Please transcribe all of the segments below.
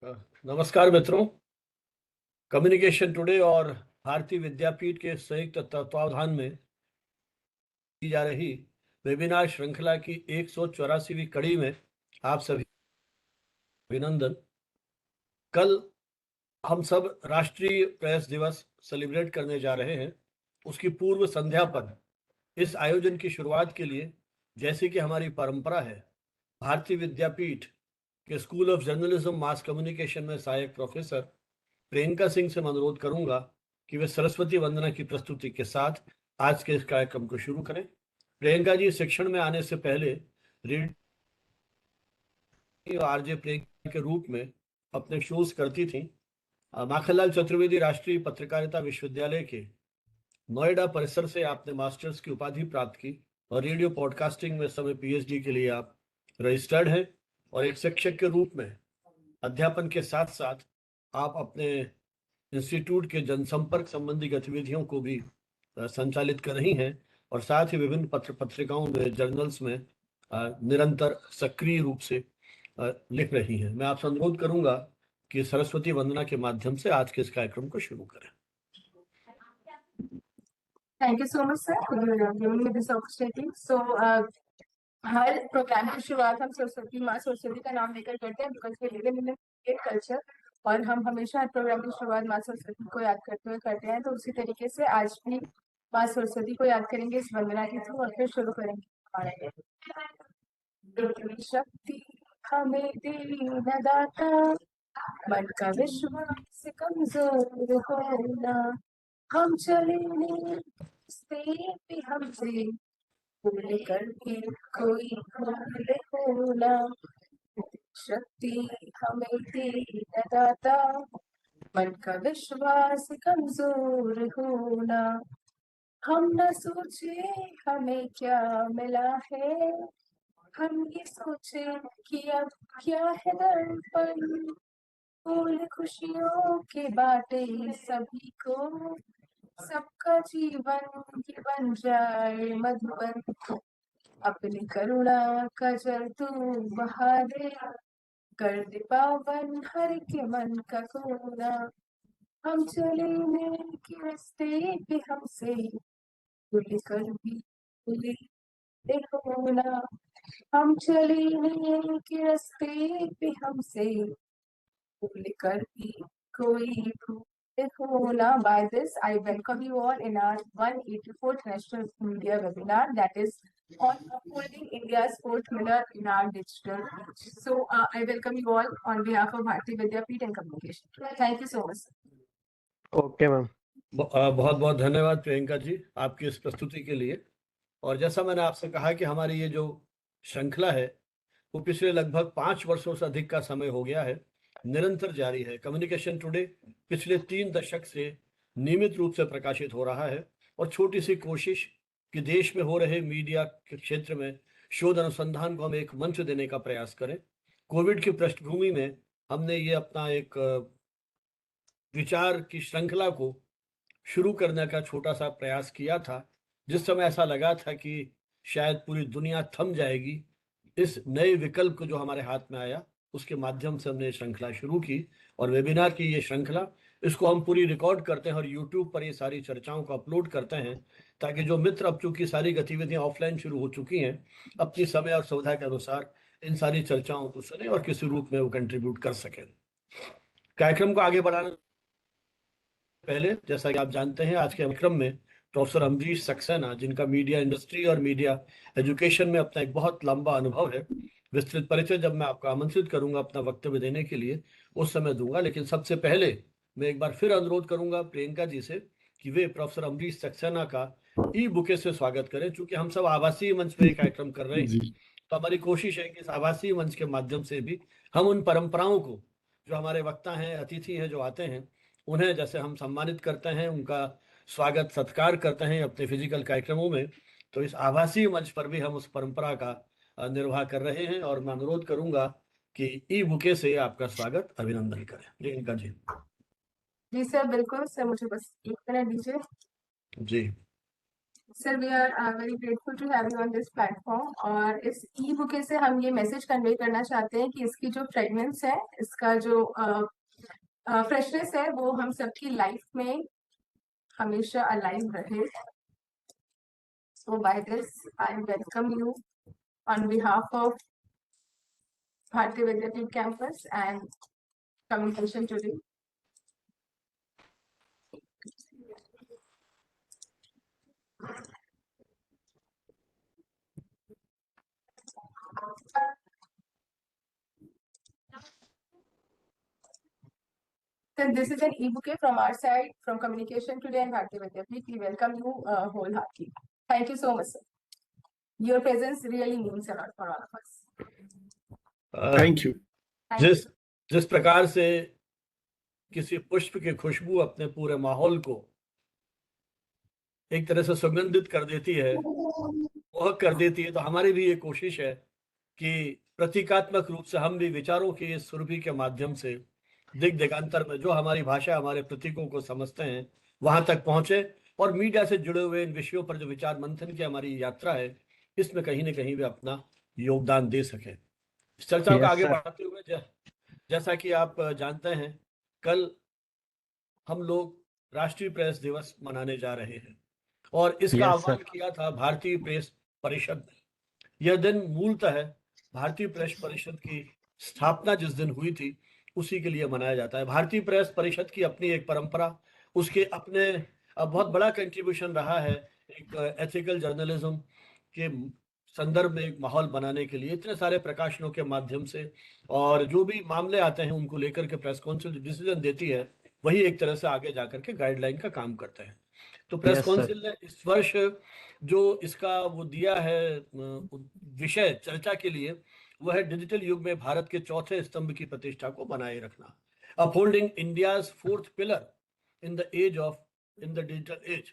नमस्कार मित्रों। Communication today और भारतीय विद्यापीठ के संयुक्त तत्वावधान में की जा रही वेबिनार श्रृंखला की 184वीं कड़ी में आप सभी अभिनंदन। कल हम सब राष्ट्रीय प्रेस दिवस सेलिब्रेट करने जा रहे हैं। उसकी पूर्व संध्या पर इस आयोजन की शुरुआत के लिए, जैसे कि हमारी परंपरा है, भारतीय विद्यापीठ के school of journalism mass communication में सहायक प्रोफेसर प्रियंका सिंह से मैं अनुरोध करूंगा कि वे सरस्वती वंदना की प्रस्तुति के साथ आज के इस कार्यक्रम को शुरू करें। प्रियंका जी शिक्षण में आने से पहले रेडियो आरजे प्रियंका के रूप में अपने शोज करती थी। माखनलाल चतुर्वेदी राष्ट्रीय पत्रकारिता विश्वविद्यालय के नोएडा परिसर से आपने मास्टर्स की उपाधि प्राप्त की और रेडियो पॉडकास्टिंग में समय पीएचडी के लिए आप रजिस्टर्ड हैं और एक शिक्षक के रूप में अध्यापन के साथ साथ आप अपने इंस्टीट्यूट के जनसंपर्क संबंधी गतिविधियों को भी संचालित कर रही हैं और साथ ही विभिन्न पत्रिकाओं में, जर्नल्स में निरंतर सक्रिय रूप से लिख रही हैं। मैं आपसे अनुरोध करूंगा कि सरस्वती वंदना के माध्यम से आज के इस कार्यक्रम को शुरू करें। Thank you so much, sir, for giving me this opportunity. So, हर प्रोग्राम की शुरुआत हम सरस्वती माँ सरस्वती का नाम लेकर करते हैं, because we live in Indian culture और हम हमेशा हर प्रोग्राम की शुरुआत माँ सरस्वती को याद करते हुए करते हैं। तो उसी तरीके से आज भी माँ सरस्वती को याद करेंगे इस वंदना के थ्रू और फिर शुरू करेंगे हमारे शक्ति हमें दे न दाता, मन का विश्वास कमजोर होना, हम चले भी हमसे भूल करके कोई भूल होना, शक्ति हमें दे न दाता, मन का विश्वास कमजोर होना, हम न सोचे हमें क्या मिला है, हम ये सोचे कि अब क्या है दर्पण, फूल खुशियों के बाटे सभी को, सबका जीवन ये बन जाए मधुबन, अपनी करुणा का जल तू बहा दे, कर दे पावन हर के मन का कोना, हम चले के रास्ते पे हमसे भूल कर भी भूले होना, हम चले के रास्ते पे हमसे भूल कर भी कोई भूल होना. By this, I welcome you all in our 184th National Media Webinar, that is on Upholding India's fourth pillar in our digital age. So, I welcome you all on behalf of Bharati Vidyapeeth and Communication. Thank you so much. Okay ma'am, बहुत बहुत धन्यवाद प्रियंका जी आपकी इस प्रस्तुति के लिए। और जैसा मैंने आपसे कहा कि हमारी ये जो श्रृंखला है वो पिछले लगभग 5 वर्षों से अधिक का समय हो गया है, निरंतर जारी है। कम्युनिकेशन टुडे पिछले 3 दशक से नियमित रूप से प्रकाशित हो रहा है और छोटी सी कोशिश कि देश में हो रहे मीडिया के क्षेत्र में शोध अनुसंधान को हम एक मंच देने का प्रयास करें। कोविड की पृष्ठभूमि में हमने ये अपना एक विचार की श्रृंखला को शुरू करने का छोटा सा प्रयास किया था, जिस समय ऐसा लगा था कि शायद पूरी दुनिया थम जाएगी। इस नए विकल्प को जो हमारे हाथ में आया उसके माध्यम से हमने श्रृंखला शुरू की और वेबिनार की ये श्रृंखला, इसको हम पूरी रिकॉर्ड करते हैं और यूट्यूब पर ये सारी चर्चाओं को अपलोड करते हैं, ताकि जो मित्र, अब चूंकि सारी गतिविधियां ऑफलाइन शुरू हो चुकी हैं, अपनी समय और सुविधा के अनुसार इन सारी चर्चाओं को सुने और किसी रूप में वो कंट्रीब्यूट कर सकें। कार्यक्रम को आगे बढ़ाने पहले, जैसा कि आप जानते हैं, आज के कार्यक्रम में प्रोफेसर अमरीश सक्सेना, जिनका मीडिया इंडस्ट्री और मीडिया एजुकेशन में अपना एक बहुत लंबा अनुभव है, विस्तृत परिचय जब मैं आपको आमंत्रित करूंगा अपना वक्तव्य देने के लिए उस समय दूंगा। लेकिन सबसे पहले मैं एक बार फिर अनुरोध करूंगा प्रियंका जी से कि वे प्रोफेसर अमरीश सक्सेना का ई बुके से स्वागत करें। चूंकि हम सब आवासीय मंच पर कार्यक्रम कर रहे हैं, तो हमारी कोशिश है कि इस आवासीय मंच के माध्यम से भी हम उन परंपराओं को, जो हमारे वक्ता हैं, अतिथि हैं जो आते हैं, उन्हें जैसे हम सम्मानित करते हैं, उनका स्वागत सत्कार करते हैं अपने फिजिकल कार्यक्रमों में, तो इस आभासी मंच पर भी हम उस परंपरा का निर्वाह कर रहे हैं। और मैं अनुरोध करूंगा कि ई बुके से आपका स्वागत, अभिनंदन करें। प्रियंका जी। जी सर, बिल्कुल सर, मुझे बस 1 मिनट दीजिए। जी। Sir we are very grateful to have you on this platform. और इस ई बुके से हम ये मैसेज कन्वे करना चाहते हैं कि इसकी जो फ्रेगनेंस है, इसका जो फ्रेशनेस है, वो हम सबकी लाइफ में हमेशा अलाइव रहे। So by this, I welcome you on behalf of Bharati Vidyapeeth campus and communication today. Then this is an e-bouquet from our side, from Communication Today and Bharati Vidyapeeth. We welcome you wholeheartedly. Thank you so much, sir. Your presence really means a lot for all of us. Thank you. Thank you. जिस प्रकार से किसी पुष्प की खुशबू अपने पूरे माहौल को एक तरह से सुगंधित कर देती है, मोहक कर देती है, तो हमारी भी ये कोशिश है कि प्रतीकात्मक रूप से हम भी विचारों की इस सुरभि के माध्यम से दिग दिगांतर में जो हमारी भाषा हमारे प्रतीकों को समझते हैं वहां तक पहुंचे, और मीडिया से जुड़े हुए इन विषयों पर जो विचार मंथन की हमारी यात्रा है, इसमें कहीं ना कहीं वे अपना योगदान दे सके। इस चर्चा को आगे बढ़ाते हुए जैसा कि आप जानते हैं, कल हम लोग राष्ट्रीय प्रेस दिवस मनाने जा रहे हैं और इसका आह्वान किया था भारतीय प्रेस परिषद ने। यह दिन मूलतः भारतीय प्रेस परिषद की स्थापना जिस दिन हुई थी उसी के लिए मनाया जाता है। भारतीय प्रेस परिषद की अपनी एक परंपरा, उसके अपने बहुत बड़ा कंट्रीब्यूशन रहा है एक एथिकल जर्नलिज्म के संदर्भ में एक माहौल बनाने के लिए, इतने सारे प्रकाशनों के माध्यम से, और जो भी मामले आते हैं उनको लेकर के प्रेस काउंसिल डिसीजन देती है, वही एक तरह से आगे जाकर के गाइडलाइन का काम करते हैं। तो प्रेस काउंसिल ने इस वर्ष जो इसका वो दिया है विषय चर्चा के लिए, वह है डिजिटल युग में भारत के चौथे स्तंभ की प्रतिष्ठा को बनाए रखना, upholding India's fourth pillar in the digital age.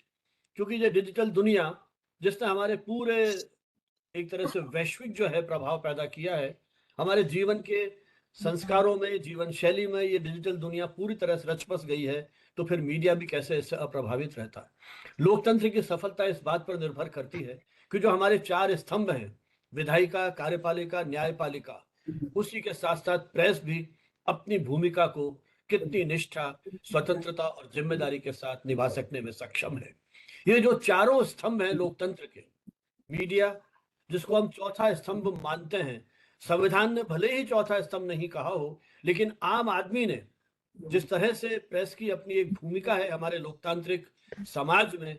क्योंकि ये डिजिटल दुनिया जिसने हमारे पूरे एक तरह से वैश्विक जो है प्रभाव पैदा किया है, हमारे जीवन के संस्कारों में, जीवन शैली में ये डिजिटल दुनिया पूरी तरह से रच बस गई है, तो फिर मीडिया भी कैसे इससे अप्रभावित रहता है। लोकतंत्र की सफलता इस बात पर निर्भर करती है कि जो हमारे चार स्तंभ हैं, विधायिका, कार्यपालिका, न्यायपालिका, उसी के साथ साथ प्रेस भी अपनी भूमिका को कितनी निष्ठा, स्वतंत्रता और जिम्मेदारी के साथ निभा सकने में सक्षम है। ये जो चारों स्तंभ हैं लोकतंत्र के, मीडिया जिसको हम चौथा स्तंभ मानते हैं, संविधान ने भले ही चौथा स्तंभ नहीं कहा हो, लेकिन आम आदमी ने जिस तरह से प्रेस की अपनी एक भूमिका है हमारे लोकतांत्रिक समाज में,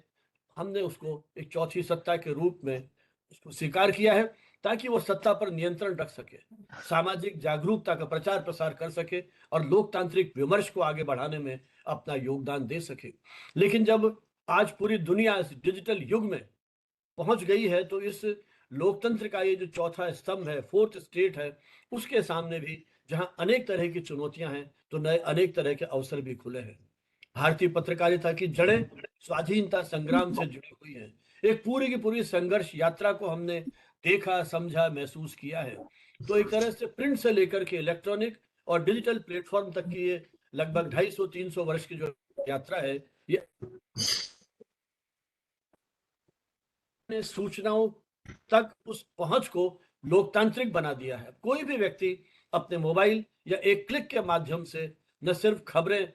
हमने उसको एक चौथी सत्ता के रूप में उसको स्वीकार किया है, ताकि वो सत्ता पर नियंत्रण रख सके, सामाजिक जागरूकता का प्रचार प्रसार कर सके और लोकतांत्रिक विमर्श को आगे बढ़ाने में अपना योगदान दे सके। लेकिन जब आज पूरी दुनिया इस डिजिटल युग में पहुंच गई है, तो इस लोकतंत्र का ये जो चौथा स्तंभ है, फोर्थ स्टेट है, उसके सामने भी जहां अनेक तरह की चुनौतियां हैं, तो नए अनेक तरह के अवसर भी खुले हैं। भारतीय पत्रकारिता की जड़ें स्वाधीनता संग्राम से जुड़ी हुई हैं। एक पूरी की पूरी संघर्ष यात्रा को हमने देखा, समझा, महसूस किया है। तो एक तरह से प्रिंट से लेकर के इलेक्ट्रॉनिक और डिजिटल प्लेटफॉर्म तक की ये लगभग 250-300 वर्ष की जो यात्रा है, ये सूचनाओं तक उस पहुंच को लोकतांत्रिक बना दिया है। कोई भी व्यक्ति अपने मोबाइल या एक क्लिक के माध्यम से न सिर्फ खबरें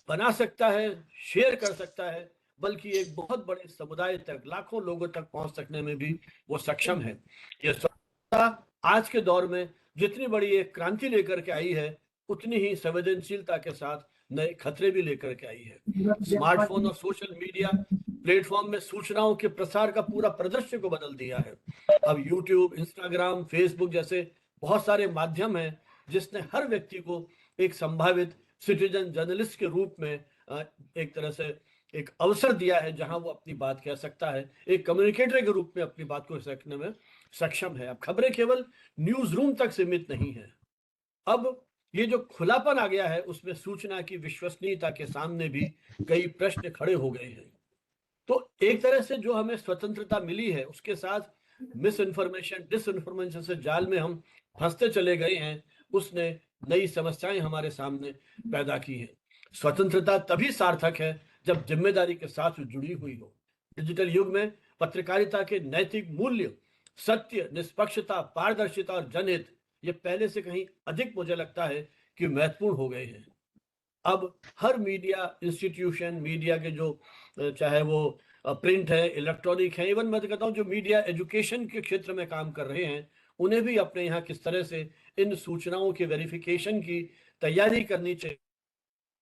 बना सकता है, शेयर कर सकता है, बल्कि एक बहुत बड़े समुदाय तक, लाखों लोगों तक पहुंच सकने में भी वो सक्षम है। ये स्वतंत्रता आज के दौर में जितनी बड़ी एक क्रांति लेकर के आई है, उतनी ही संवेदनशीलता के साथ नए खतरे भी लेकर के आई है। स्मार्टफोन और सोशल मीडिया प्लेटफॉर्म में सूचनाओं के प्रसार का पूरा परिदृश्य को बदल दिया है। अब यूट्यूब, इंस्टाग्राम, फेसबुक जैसे बहुत सारे माध्यम हैं जिसने हर व्यक्ति को एक संभावित सिटीजन जर्नलिस्ट के रूप में एक तरह से एक अवसर दिया है, जहां वो अपनी बात कह सकता है, एक कम्युनिकेटर के रूप में अपनी बात को रखने में सक्षम है। अब खबरें केवल न्यूज रूम तक सीमित नहीं है, अब ये जो खुलापन आ गया है, उसमें सूचना की विश्वसनीयता के सामने भी कई प्रश्न खड़े हो गए हैं। तो एक तरह से जो हमें स्वतंत्रता मिली है, उसके साथ मिस इन्फॉर्मेशन, डिस इन्फॉर्मेशन से जाल में हम फंसते चले गए हैं, उसने नई समस्याएं हमारे सामने पैदा की हैं। स्वतंत्रता तभी सार्थक है जब जिम्मेदारी के साथ जुड़ी हुई हो। डिजिटल युग में पत्रकारिता के नैतिक मूल्य, सत्य, निष्पक्षता, पारदर्शिता और जनहित ये पहले से कहीं अधिक मुझे लगता है कि महत्वपूर्ण हो गए हैं। अब हर मीडिया इंस्टीट्यूशन, मीडिया के जो चाहे वो प्रिंट है, इलेक्ट्रॉनिक है, इवन मैं तो कहता हूँ जो मीडिया एजुकेशन के क्षेत्र में काम कर रहे हैं, उन्हें भी अपने यहाँ किस तरह से इन सूचनाओं के वेरिफिकेशन की तैयारी करनी चाहिए,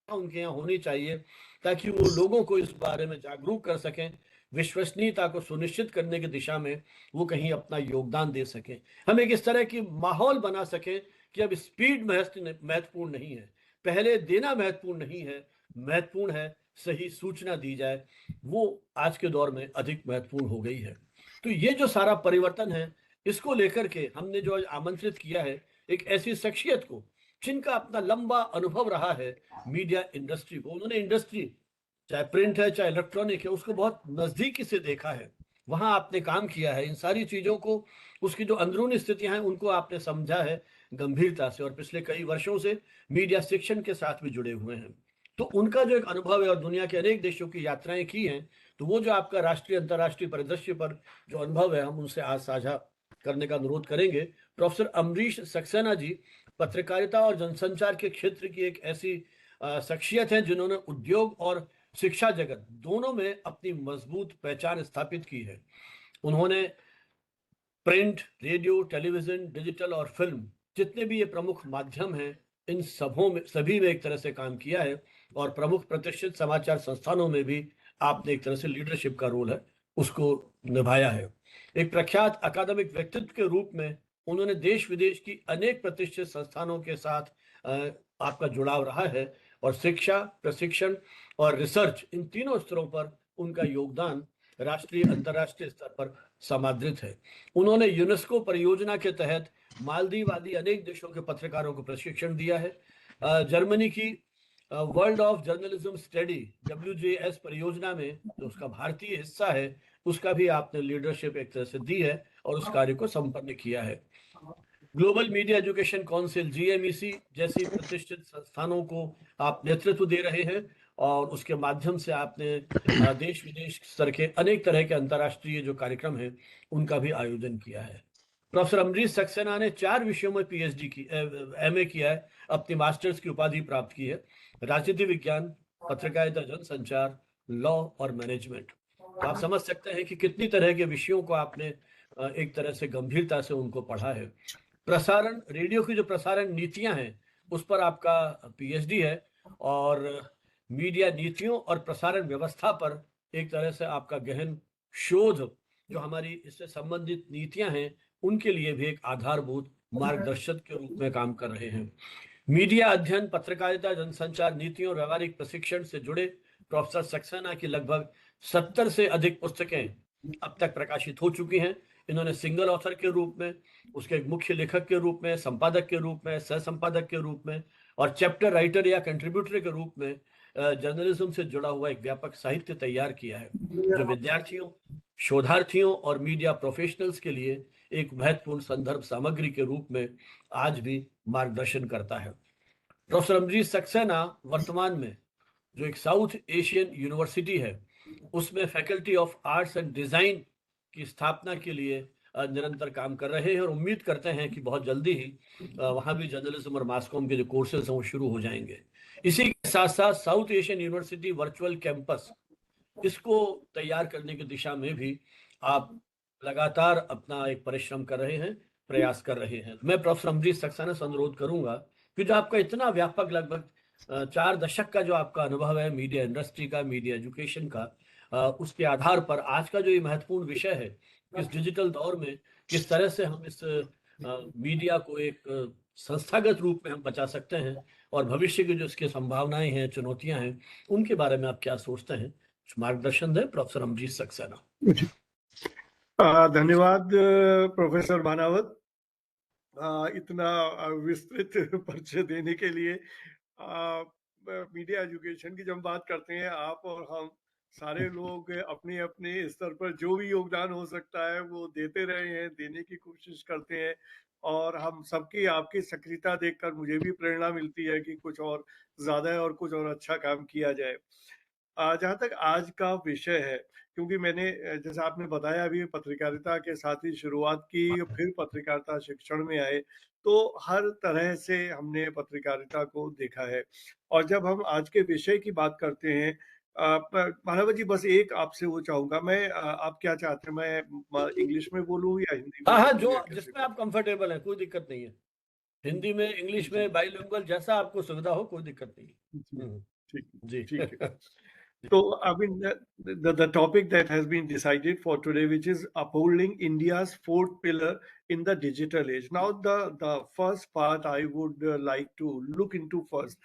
उनके यहाँ होनी चाहिए, ताकि वो लोगों को इस बारे में जागरूक कर सकें, विश्वसनीयता को सुनिश्चित करने की दिशा में वो कहीं अपना योगदान दे सकें। हम एक इस तरह की माहौल बना सकें कि अब स्पीड महत्वपूर्ण नहीं है, पहले देना महत्वपूर्ण नहीं है, महत्वपूर्ण है सही सूचना दी जाए, वो आज के दौर में अधिक महत्वपूर्ण हो गई है। तो ये जो सारा परिवर्तन है, इसको लेकर के हमने जो आज आमंत्रित किया है एक ऐसी शख्सियत को जिनका अपना लंबा अनुभव रहा है मीडिया इंडस्ट्री को। उन्होंने इंडस्ट्री चाहे प्रिंट है चाहे इलेक्ट्रॉनिक है उसको बहुत नजदीकी से देखा है, वहां आपने काम किया है, इन सारी चीजों को, उसकी जो अंदरूनी स्थितियां हैं उनको आपने समझा है गंभीरता से, और पिछले कई वर्षों से मीडिया शिक्षण के साथ भी जुड़े हुए हैं। तो उनका जो एक अनुभव है और दुनिया के अनेक देशों की यात्राएं की हैं, तो वो जो आपका राष्ट्रीय अंतर्राष्ट्रीय परिदृश्य पर जो अनुभव है हम उनसे आज साझा करने का अनुरोध करेंगे। प्रोफेसर अमरीश सक्सेना जी पत्रकारिता और जनसंचार के क्षेत्र की एक ऐसी शख्सियत है जिन्होंने उद्योग और शिक्षा जगत दोनों में अपनी मजबूत पहचान स्थापित की है। उन्होंने प्रिंट, रेडियो, टेलीविजन, डिजिटल और फिल्म जितने भी ये प्रमुख माध्यम हैं, इन सभी में एक तरह से काम किया है, और प्रमुख प्रतिष्ठित समाचार संस्थानों में भी आपने एक तरह से लीडरशिप का रोल है उसको निभाया है। एक प्रख्यात अकादमिक व्यक्तित्व के रूप में उन्होंने देश विदेश की अनेक प्रतिष्ठित संस्थानों के साथ आपका जुड़ाव रहा है, और शिक्षा, प्रशिक्षण और रिसर्च इन तीनों स्तरों पर उनका योगदान राष्ट्रीय अंतर्राष्ट्रीय स्तर पर समादृत है। उन्होंने यूनेस्को परियोजना के तहत मालदीव आदि अनेक देशों के पत्रकारों को प्रशिक्षण दिया है। जर्मनी की world of journalism study WJS परियोजना में जो उसका भारतीय हिस्सा है उसका भी आपने लीडरशिप एक तरह से दी है और उस कार्य को संपन्न किया है। Global media education council GMEC जैसी प्रतिष्ठित संस्थानों को आप नेतृत्व दे रहे हैं, और उसके माध्यम से आपने देश विदेश स्तर के अनेक तरह के अंतर्राष्ट्रीय जो कार्यक्रम हैं उनका भी आयोजन किया है। प्रोफेसर अमरीश सक्सेना ने 4 विषयों में PhD की MA किया है, अपनी मास्टर्स की उपाधि प्राप्त की है, राजनीति विज्ञान, पत्रकारिता, जनसंचार, लॉ और मैनेजमेंट। तो आप समझ सकते हैं कि कितनी तरह के विषयों को आपने एक तरह से गंभीरता से उनको पढ़ा है। प्रसारण, रेडियो की जो प्रसारण नीतियां हैं उस पर आपका PhD है, और मीडिया नीतियों और प्रसारण व्यवस्था पर एक तरह से आपका गहन शोध जो हमारी इससे संबंधित नीतियां हैं उनके लिए भी एक आधारभूत मार्गदर्शक के रूप में काम कर रहे हैं। मीडिया अध्ययन, पत्रकारिता, जनसंचार नीतियों और व्यावहारिक प्रशिक्षण से जुड़े प्रोफेसर सक्सेना की लगभग 70 से अधिक पुस्तकें अब तक प्रकाशित हो चुकी हैं। इन्होंने सिंगल ऑथर के रूप में, उसके एक मुख्य लेखक के रूप में, संपादक के रूप में, सह संपादक के रूप में और चैप्टर राइटर या कंट्रीब्यूटर के रूप में जर्नलिज्म से जुड़ा हुआ एक व्यापक साहित्य तैयार किया है जो विद्यार्थियों, शोधार्थियों और मीडिया प्रोफेशनल्स के लिए एक महत्वपूर्ण संदर्भ सामग्री के रूप में आज भी मार्गदर्शन करता है। प्रोफेसर अमरीश सक्सेना वर्तमान में जो एक साउथ एशियन यूनिवर्सिटी है उसमें faculty of arts and design की स्थापना के लिए निरंतर काम कर रहे हैं, और उम्मीद करते हैं कि बहुत जल्दी ही वहाँ भी जर्नलिज्म और मास कॉम के जो कोर्सेज हैं वो शुरू हो जाएंगे। इसी के साथ साथ south Asian university virtual campus इसको तैयार करने की दिशा में भी आप लगातार अपना एक परिश्रम कर रहे हैं, प्रयास कर रहे हैं। मैं प्रोफेसर अमरीश सक्सेना से अनुरोध करूंगा कि जो आपका इतना व्यापक लगभग 4 दशक का जो आपका अनुभव है मीडिया इंडस्ट्री का, मीडिया एजुकेशन का, उसके आधार पर आज का जो ये महत्वपूर्ण विषय है, इस डिजिटल दौर में किस तरह से हम इस मीडिया को एक संस्थागत रूप में हम बचा सकते हैं, और भविष्य की जो इसकी संभावनाएं हैं, चुनौतियां हैं, उनके बारे में आप क्या सोचते हैं? मार्गदर्शन दें प्रोफेसर अमरीश सक्सेना। धन्यवाद प्रोफेसर भानावत, इतना विस्तृत परिचय देने के लिए। मीडिया एजुकेशन की जब बात करते हैं, आप और हम सारे लोग अपने अपने स्तर पर जो भी योगदान हो सकता है वो देते रहे हैं, देने की कोशिश करते हैं, और हम सबकी आपकी सक्रियता देखकर मुझे भी प्रेरणा मिलती है कि कुछ और ज्यादा और कुछ और अच्छा काम किया जाए। जहाँ तक आज का विषय है, क्योंकि मैंने जैसा आपने बताया अभी पत्रकारिता के साथ ही शुरुआत की, फिर पत्रकारिता शिक्षण में आए, तो हर तरह से हमने पत्रकारिता को देखा है। और जब हम आज के विषय की बात करते हैं, मानव जी, बस एक आपसे वो चाहूंगा मैं, आप क्या चाहते हैं, मैं इंग्लिश में बोलूं या हिंदी में हाँ हाँ, बोलूं जो या कैसे जिसमें आप कंफर्टेबल है, कोई दिक्कत नहीं है। हिंदी में, इंग्लिश जी में, बाइलिंगुअल, जैसा आपको सुविधा हो, कोई दिक्कत नहीं जी, है। ठीक जी। ठीक है। So, I mean, the topic that has been decided for today, which is upholding India's fourth pillar in the digital age. Now, the first part I would like to look into first,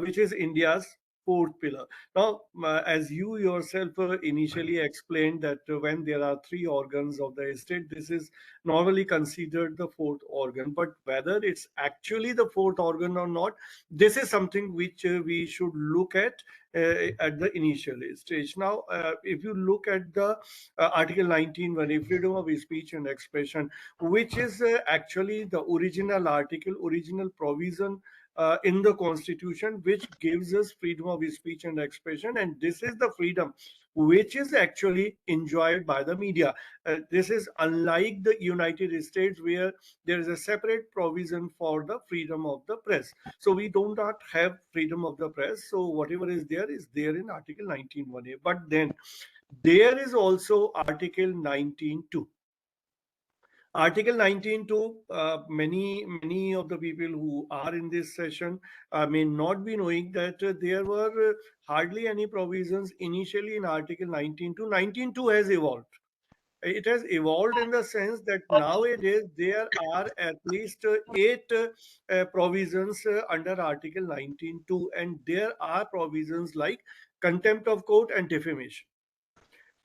which is India's fourth pillar. Now, as you yourself initially explained that when there are three organs of the state, this is normally considered the fourth organ. But whether it's actually the fourth organ or not, this is something which we should look at the initial stage. Now, if you look at the Article 19, freedom of speech and expression, which is actually the original article, original provision in the Constitution, which gives us freedom of speech and expression, and this is the freedom which is actually enjoyed by the media. This is unlike the United States, where there is a separate provision for the freedom of the press. So we do not have freedom of the press. So whatever is there in Article 19(1)(a). But then there is also Article 19(2). Article 19(2), many of the people who are in this session may not be knowing that there were hardly any provisions initially in Article 19(2). 19(2) has evolved. It has evolved in the sense that nowadays there are at least eight provisions under Article 19(2), and there are provisions like contempt of court and defamation.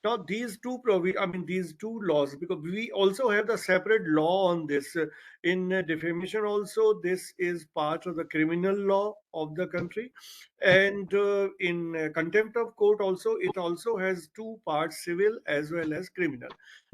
Now, these two laws, because we also have the separate law on this. In defamation also, this is part of the criminal law of the country. And in contempt of court also, it also has two parts, civil as well as criminal.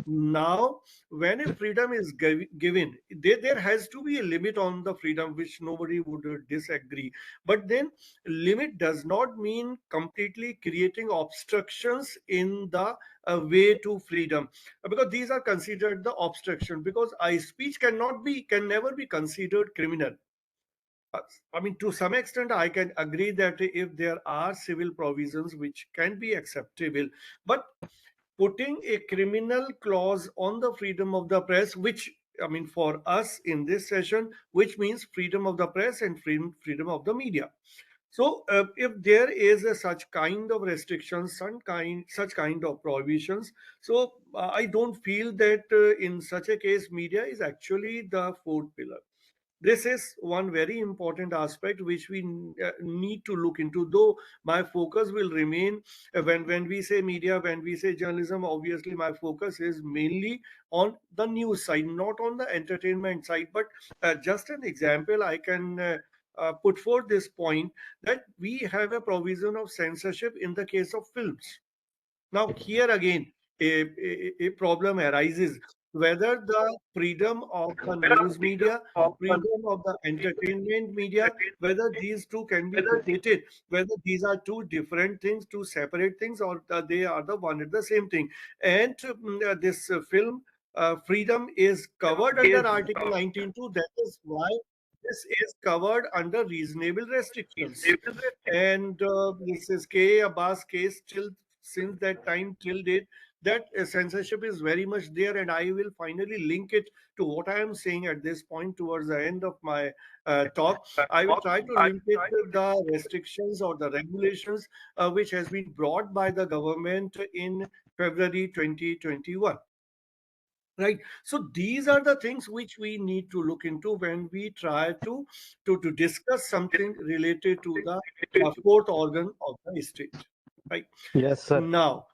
Now, when a freedom is given, there has to be a limit on the freedom, which nobody would disagree. But then limit does not mean completely creating obstructions in the way to freedom, because these are considered the obstruction, because speech can never be considered criminal. I mean, to some extent, I can agree that if there are civil provisions which can be acceptable, but putting a criminal clause on the freedom of the press, which, I mean, for us in this session, which means freedom of the press and freedom of the media. So, if there is such kind of restrictions, such kind of prohibitions, so I don't feel that in such a case, media is actually the fourth pillar. This is one very important aspect which we need to look into, though my focus will remain when we say media, when we say journalism, obviously my focus is mainly on the news side, not on the entertainment side. But just an example, I can put forth this point, that we have a provision of censorship in the case of films. Now, here again, a problem arises, whether the freedom of the news media, freedom of the entertainment media, whether these two can be equated, whether these are two different things, two separate things, or they are the one and the same thing. And this film freedom is covered under Article 19(2). That is why this is covered under reasonable restrictions. And this is K. Abbas case, till since that time till date, that censorship is very much there, and I will finally link it to what I am saying at this point towards the end of my talk. I will try to link it to the restrictions or the regulations which has been brought by the government in February 2021. Right. So these are the things which we need to look into when we try to discuss something related to the fourth organ of the state. Right. Yes, sir. Now,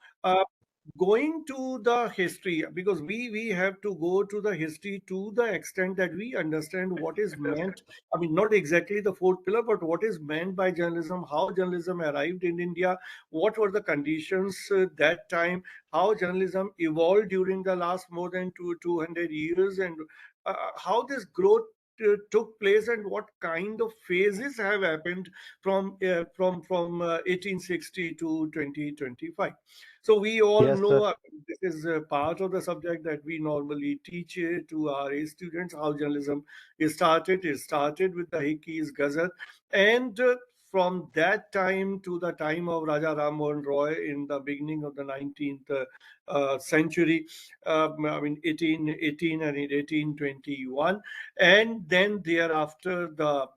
going to the history, because we have to go to the history to the extent that we understand what is meant. I mean, not exactly the fourth pillar, but what is meant by journalism, how journalism arrived in India, what were the conditions that time, how journalism evolved during the last more than 200 years, and how this growth took place and what kind of phases have happened from 1860 to 2025. So we all Yes, know sir. this is a part of the subject that we normally teach to our students how journalism is started. It started with the Hickey's Gazette, and from that time to the time of Raja Ram Mohan Roy in the beginning of the 19th century, I mean 1818 and 1821, and then thereafter the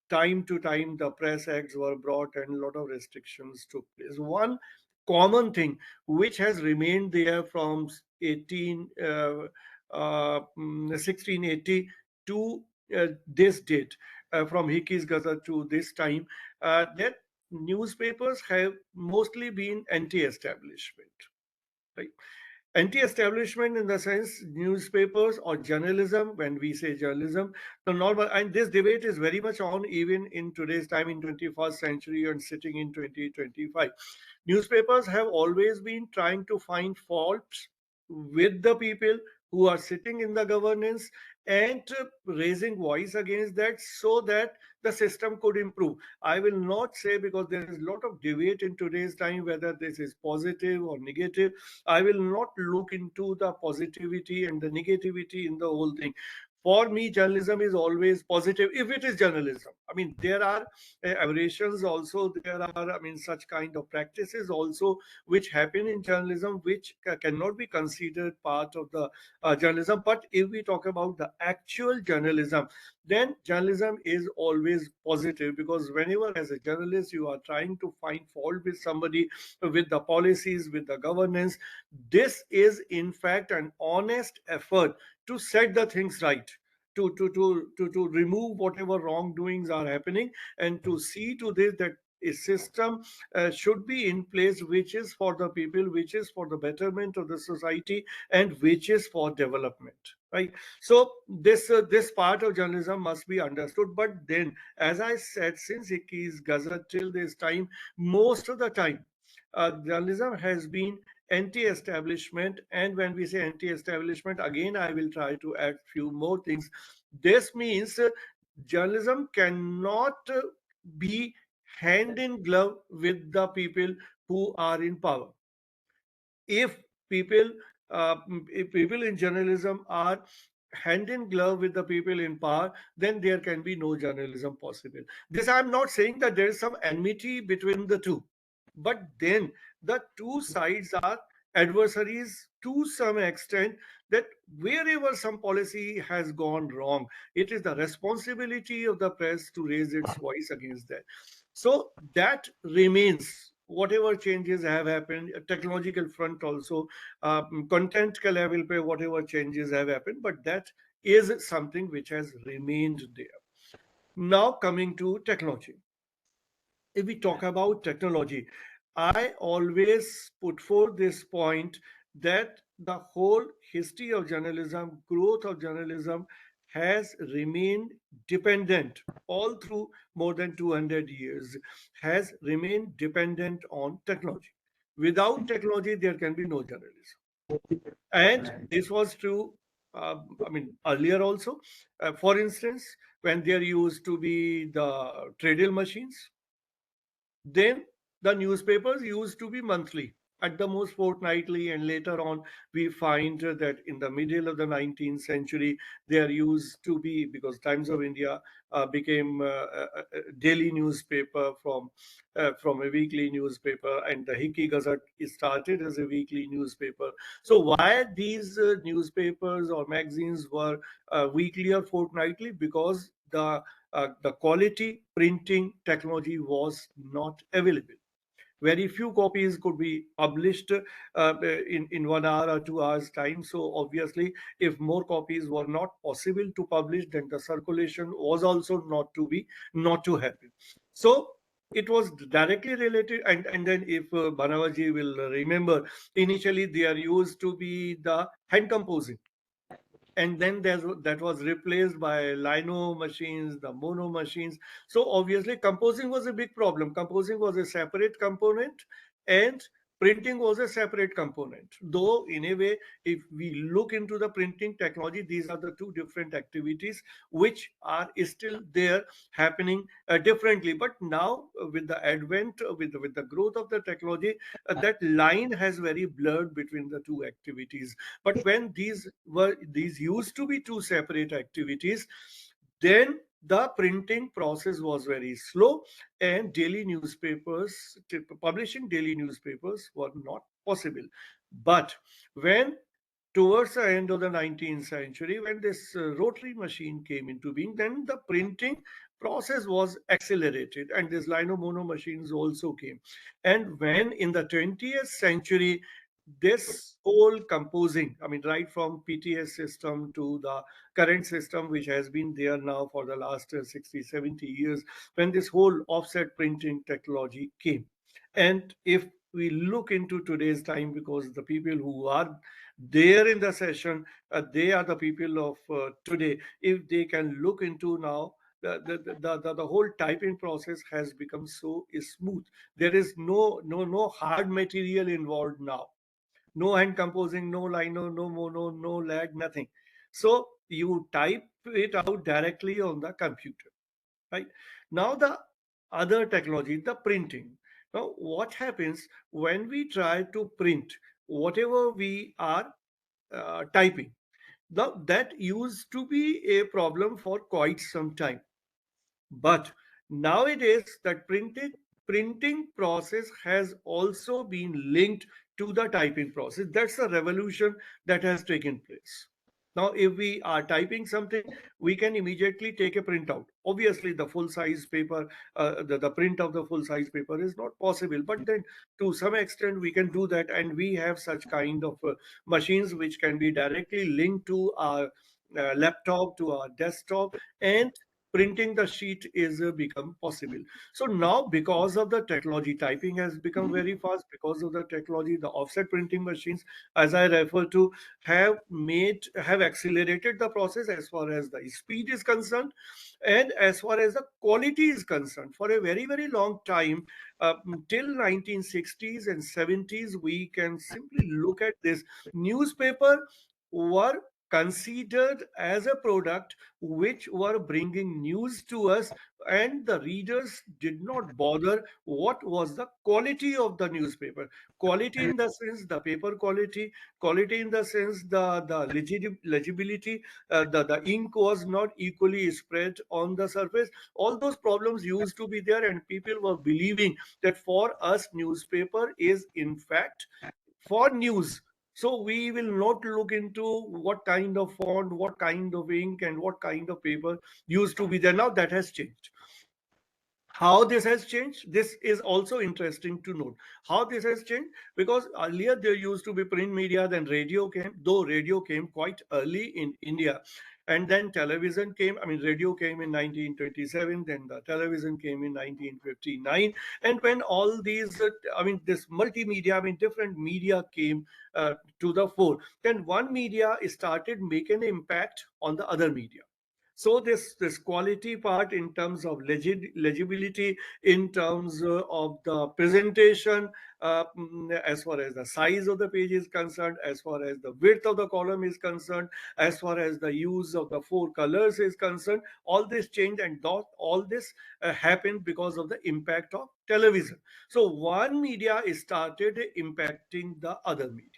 time to time the press acts were brought and a lot of restrictions took place. One common thing which has remained there from 1680 to this date, from Hickey's Gazette to this time, that newspapers have mostly been anti-establishment, right? Anti-establishment in the sense newspapers or journalism. When we say journalism, the normal, and this debate is very much on even in today's time, in 21st century and sitting in 2025. Newspapers have always been trying to find faults with the people who are sitting in the governance, and raising voice against that so that the system could improve. I will not say, because there is a lot of debate in today's time whether this is positive or negative. I will not look into the positivity and the negativity in the whole thing. For me, journalism is always positive if it is journalism. I mean, there are aberrations also. There are, I mean, such kind of practices also which happen in journalism which cannot be considered part of the journalism. But if we talk about the actual journalism, then journalism is always positive, because whenever as a journalist you are trying to find fault with somebody, with the policies, with the governance, this is in fact an honest effort to set the things right, to remove whatever wrongdoings are happening, and to see to this that a system should be in place which is for the people, which is for the betterment of the society, and which is for development, right? So this part of journalism must be understood. But then, as I said, since Hickey's Gazette till this time, most of the time journalism has been anti-establishment. And when we say anti-establishment, again I will try to add few more things. This means journalism cannot be hand in glove with the people who are in power. If people if people in journalism are hand in glove with the people in power, then there can be no journalism possible. This, I'm not saying that there is some enmity between the two, but then the two sides are adversaries to some extent, that wherever some policy has gone wrong, it is the responsibility of the press to raise its voice against that. So that remains. Whatever changes have happened, technological front also, content ke level pe whatever changes have happened, but that is something which has remained there. Now coming to technology. If we talk about technology, I always put forth this point that the whole history of journalism, growth of journalism, has remained dependent all through more than 200 years, has remained dependent on technology. Without technology, there can be no journalism. And this was true, I mean, earlier also. For instance, when there used to be the treadle machines, then the newspapers used to be monthly, at the most fortnightly, and later on we find that in the middle of the 19th century there used to be, because Times of India became a daily newspaper from a weekly newspaper, and the Hickey Gazette started as a weekly newspaper. So why these newspapers or magazines were weekly or fortnightly? Because the quality printing technology was not available. Very few copies could be published in 1 hour or 2 hours time. So obviously, if more copies were not possible to publish, then the circulation was also not to happen. So it was directly related. And then if Bhanawat will remember, initially there used to be the hand composing, and then that was replaced by lino machines, the mono machines. So obviously composing was a big problem. Composing was a separate component, and printing was a separate component. Though, in a way, if we look into the printing technology, these are the two different activities which are still there happening differently. But now, with the advent, with the growth of the technology, that line has very blurred between the two activities. But when these used to be two separate activities, then the printing process was very slow, and publishing daily newspapers were not possible. But when towards the end of the 19th century, when this rotary machine came into being, then the printing process was accelerated, and these lino-mono machines also came. And when in the 20th century, this whole composing, I mean, right from PTS system to the current system, which has been there now for the last 60, 70 years, when this whole offset printing technology came. And if we look into today's time, because the people who are there in the session, they are the people of today. If they can look into now, the whole typing process has become so smooth. There is no hard material involved now. No hand composing, no lino, no mono, no lag, nothing. So you type it out directly on the computer, right? Now the other technology, the printing. Now what happens when we try to print whatever we are typing? Now that used to be a problem for quite some time. But nowadays, that printing process has also been linked to the typing process. That's a revolution that has taken place. Now, if we are typing something, we can immediately take a printout. Obviously, the full size paper, the print of the full size paper is not possible. But then, to some extent, we can do that, and we have such kind of machines which can be directly linked to our laptop, to our desktop, and printing the sheet is become possible. So now, because of the technology, typing has become very fast. Because of the technology, the offset printing machines, as I refer to, have accelerated the process as far as the speed is concerned, and as far as the quality is concerned. For a very long time, till 1960s and 70s, we can simply look at this. Newspaper were considered as a product which were bringing news to us, and the readers did not bother what was the quality of the newspaper. Quality in the sense the paper quality, quality in the sense the legibility, the ink was not equally spread on the surface. All those problems used to be there, and people were believing that for us newspaper is in fact for news. So we will not look into what kind of font, what kind of ink, and what kind of paper used to be there. Now that has changed. How this has changed, this is also interesting to note. How this has changed, because earlier there used to be print media, then radio came, though radio came quite early in India. And then television came. I mean, radio came in 1927, then the television came in 1959. And when all these, this multimedia, different media came to the fore, then one media started making an impact on the other media. So this quality part in terms of legibility, in terms of the presentation, as far as the size of the page is concerned, as far as the width of the column is concerned, as far as the use of the four colors is concerned, all this changed, and all this happened because of the impact of television. So one media started impacting the other media.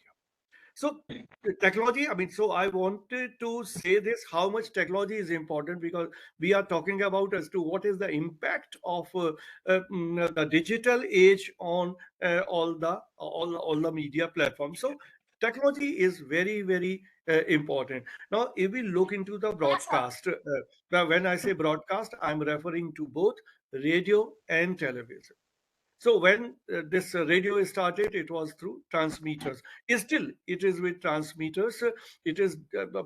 So the technology, so I wanted to say this, how much technology is important, because we are talking about as to what is the impact of the digital age on all the media platforms. So technology is very important. Now, if we look into the broadcast, now when I say broadcast, I'm referring to both radio and television. So when this radio started, it was through transmitters. Still, it is with transmitters. It is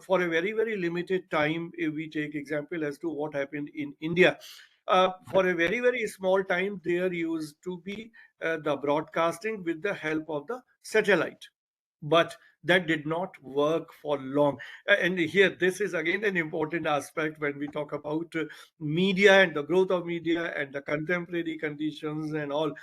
for a very limited time. If we take example as to what happened in India, for a very small time, there used to be the broadcasting with the help of the satellite. But that did not work for long. And here, this is again an important aspect when we talk about media and the growth of media and the contemporary conditions and all.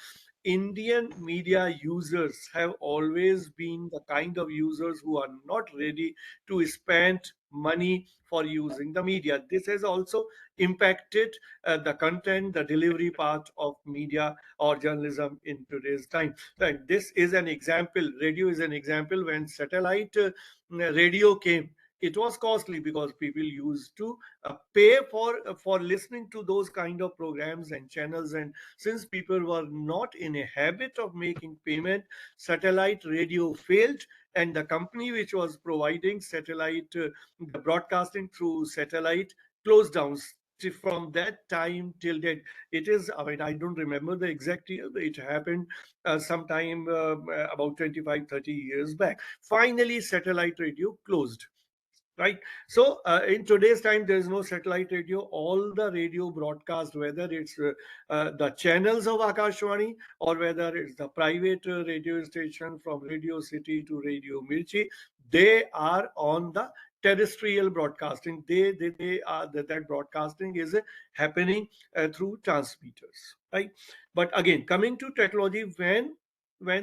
Indian media users have always been the kind of users who are not ready to spend money for using the media. This has also impacted the content, the delivery part of media or journalism in today's time. Right. This is an example. Radio is an example. When satellite radio came, it was costly because people used to pay for listening to those kind of programs and channels, and since people were not in a habit of making payment, satellite radio failed, and the company which was providing satellite the broadcasting through satellite closed down. From that time till date, it is, I mean, I don't remember the exact year, but it happened sometime about 25-30 years back. Finally satellite radio closed, right? So in today's time there is no satellite radio. All the radio broadcast, whether it's the channels of Akashwani or whether it's the private radio station from Radio City to Radio Mirchi, they are on the terrestrial broadcasting. They are that broadcasting is happening through transmitters, right? But again, coming to technology, when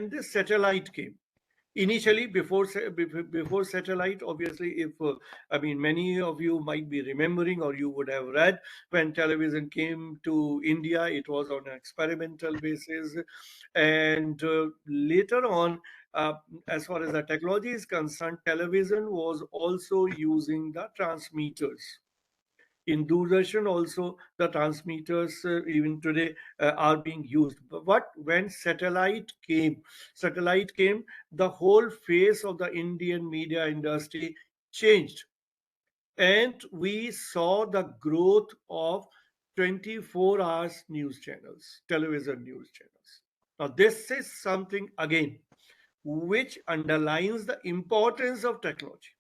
the satellite came, initially before satellite, obviously, if I mean, many of you might be remembering or you would have read, when television came to India, it was on an experimental basis, and later on, uh, as far as the technology is concerned, television was also using the transmitters. In Doordarshan also, the transmitters even today are being used. But when satellite came, the whole face of the Indian media industry changed. And we saw the growth of 24 hours news channels, television news channels. Now, this is something again which underlines the importance of technology.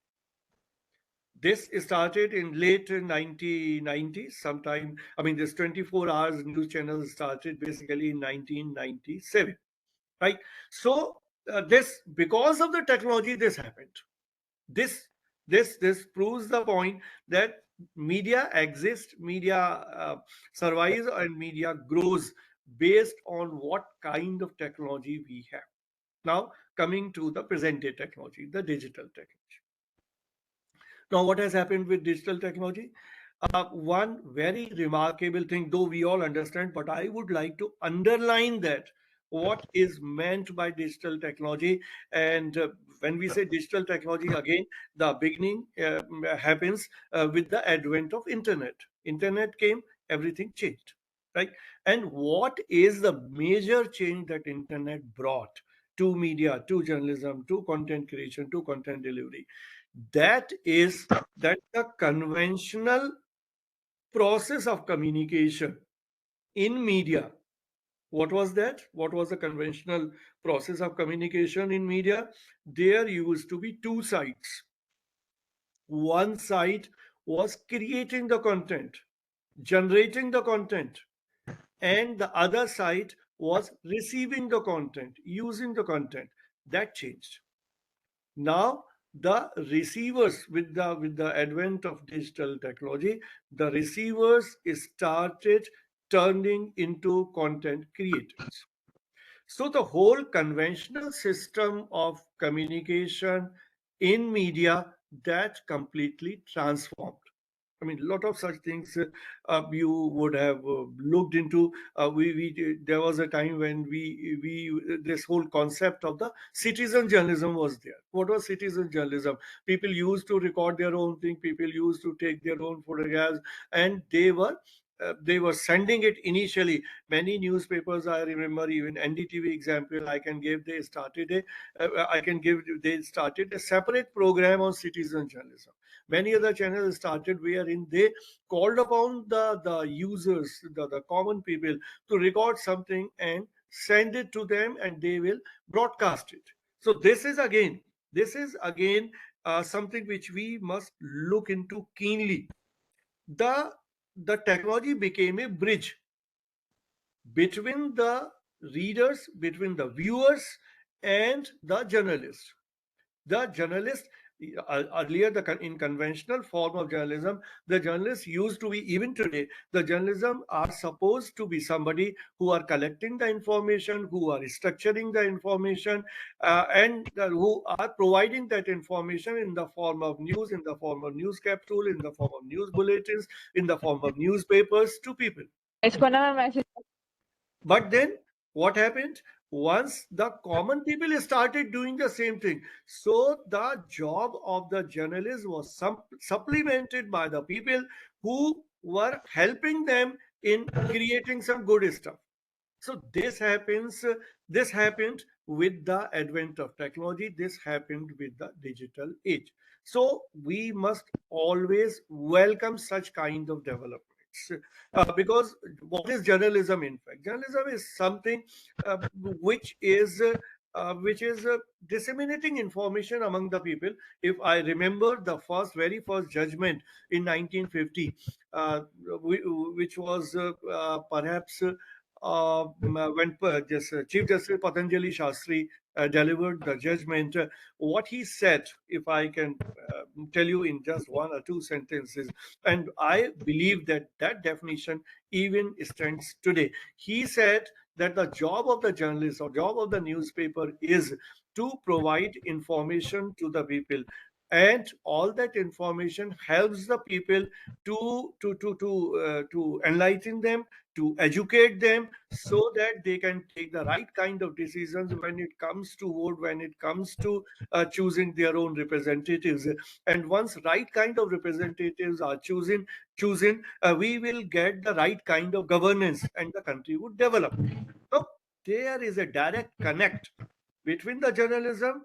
This started in late 1990s, sometime. I mean, this 24 hours news channel started basically in 1997, right? So this, because of the technology, this happened. This this proves the point that media exists, media survives, and media grows based on what kind of technology we have. Now, coming to the present day technology, the digital technology. Now, what has happened with digital technology? One very remarkable thing, though we all understand, but I would like to underline that what is meant by digital technology. And when we say digital technology, again, the beginning happens with the advent of internet. Internet came, everything changed, right? And what is the major change that internet brought to media, to journalism, to content creation, to content delivery? That is that the conventional process of communication in media, what was that? What was the conventional process of communication in media? There used to be two sides. One side was creating the content, generating the content, and the other side was receiving the content, using the content. That changed. Now the receivers, with the advent of digital technology, the receivers started turning into content creators. So the whole conventional system of communication in media, that completely transformed. I mean, a lot of such things you would have looked into. There was a time when we this whole concept of the citizen journalism was there. What was citizen journalism? People used to record their own thing. People used to take their own photographs, and they were sending it initially. Many newspapers, I remember, even NDTV example I can give. They started a separate program on citizen journalism. Many other channels started wherein they called upon the users, the common people, to record something and send it to them, and they will broadcast it. So this is again something which we must look into keenly. The the technology became a bridge between the readers, between the viewers, and the journalist. The journalist, earlier, in conventional form of journalism, the journalists used to be, even today, the journalism are supposed to be somebody who are collecting the information, who are structuring the information, and who are providing that information in the form of news, in the form of news capsule, in the form of news bulletins, in the form of newspapers to people. But then what happened? Once the common people started doing the same thing, so the job of the journalist was supplemented by the people who were helping them in creating some good stuff. So this happened with the advent of technology. This happened with the digital age. So we must always welcome such kind of developments. Because what is journalism? In fact, journalism is something which is disseminating information among the people. If I remember the very first judgment in 1950, uh, which was perhaps when Chief Justice Patanjali Shastri delivered the judgment, what he said, if I can tell you in just one or two sentences, and I believe that that definition even stands today. He said that the job of the journalist or job of the newspaper is to provide information to the people, and all that information helps the people to enlighten them, to educate them, so that they can take the right kind of decisions when it comes to vote, when it comes to choosing their own representatives. And once right kind of representatives are chosen, we will get the right kind of governance, and the country would develop. So there is a direct connect between the journalism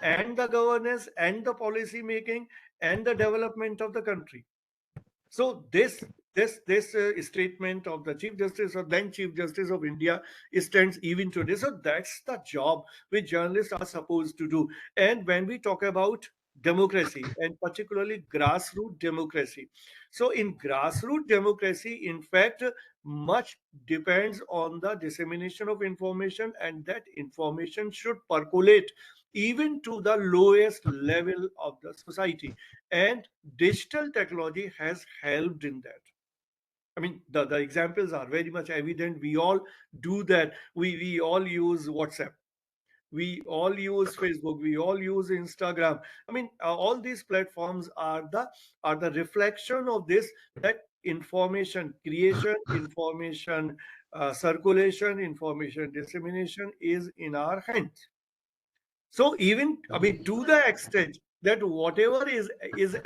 and the governance and the policy making and the development of the country. So this statement of the Chief Justice, or then Chief Justice of India, stands even today. So that's the job which journalists are supposed to do. And when we talk about democracy, and particularly grassroots democracy, so in grassroots democracy, in fact, much depends on the dissemination of information, and that information should percolate even to the lowest level of the society. And digital technology has helped in that. I mean, the examples are very much evident. We all do that. We all use WhatsApp. We all use Facebook. We all use Instagram. I mean, all these platforms are the reflection of this, that information creation, information circulation, information dissemination is in our hands. So even, I mean, to the extent that whatever is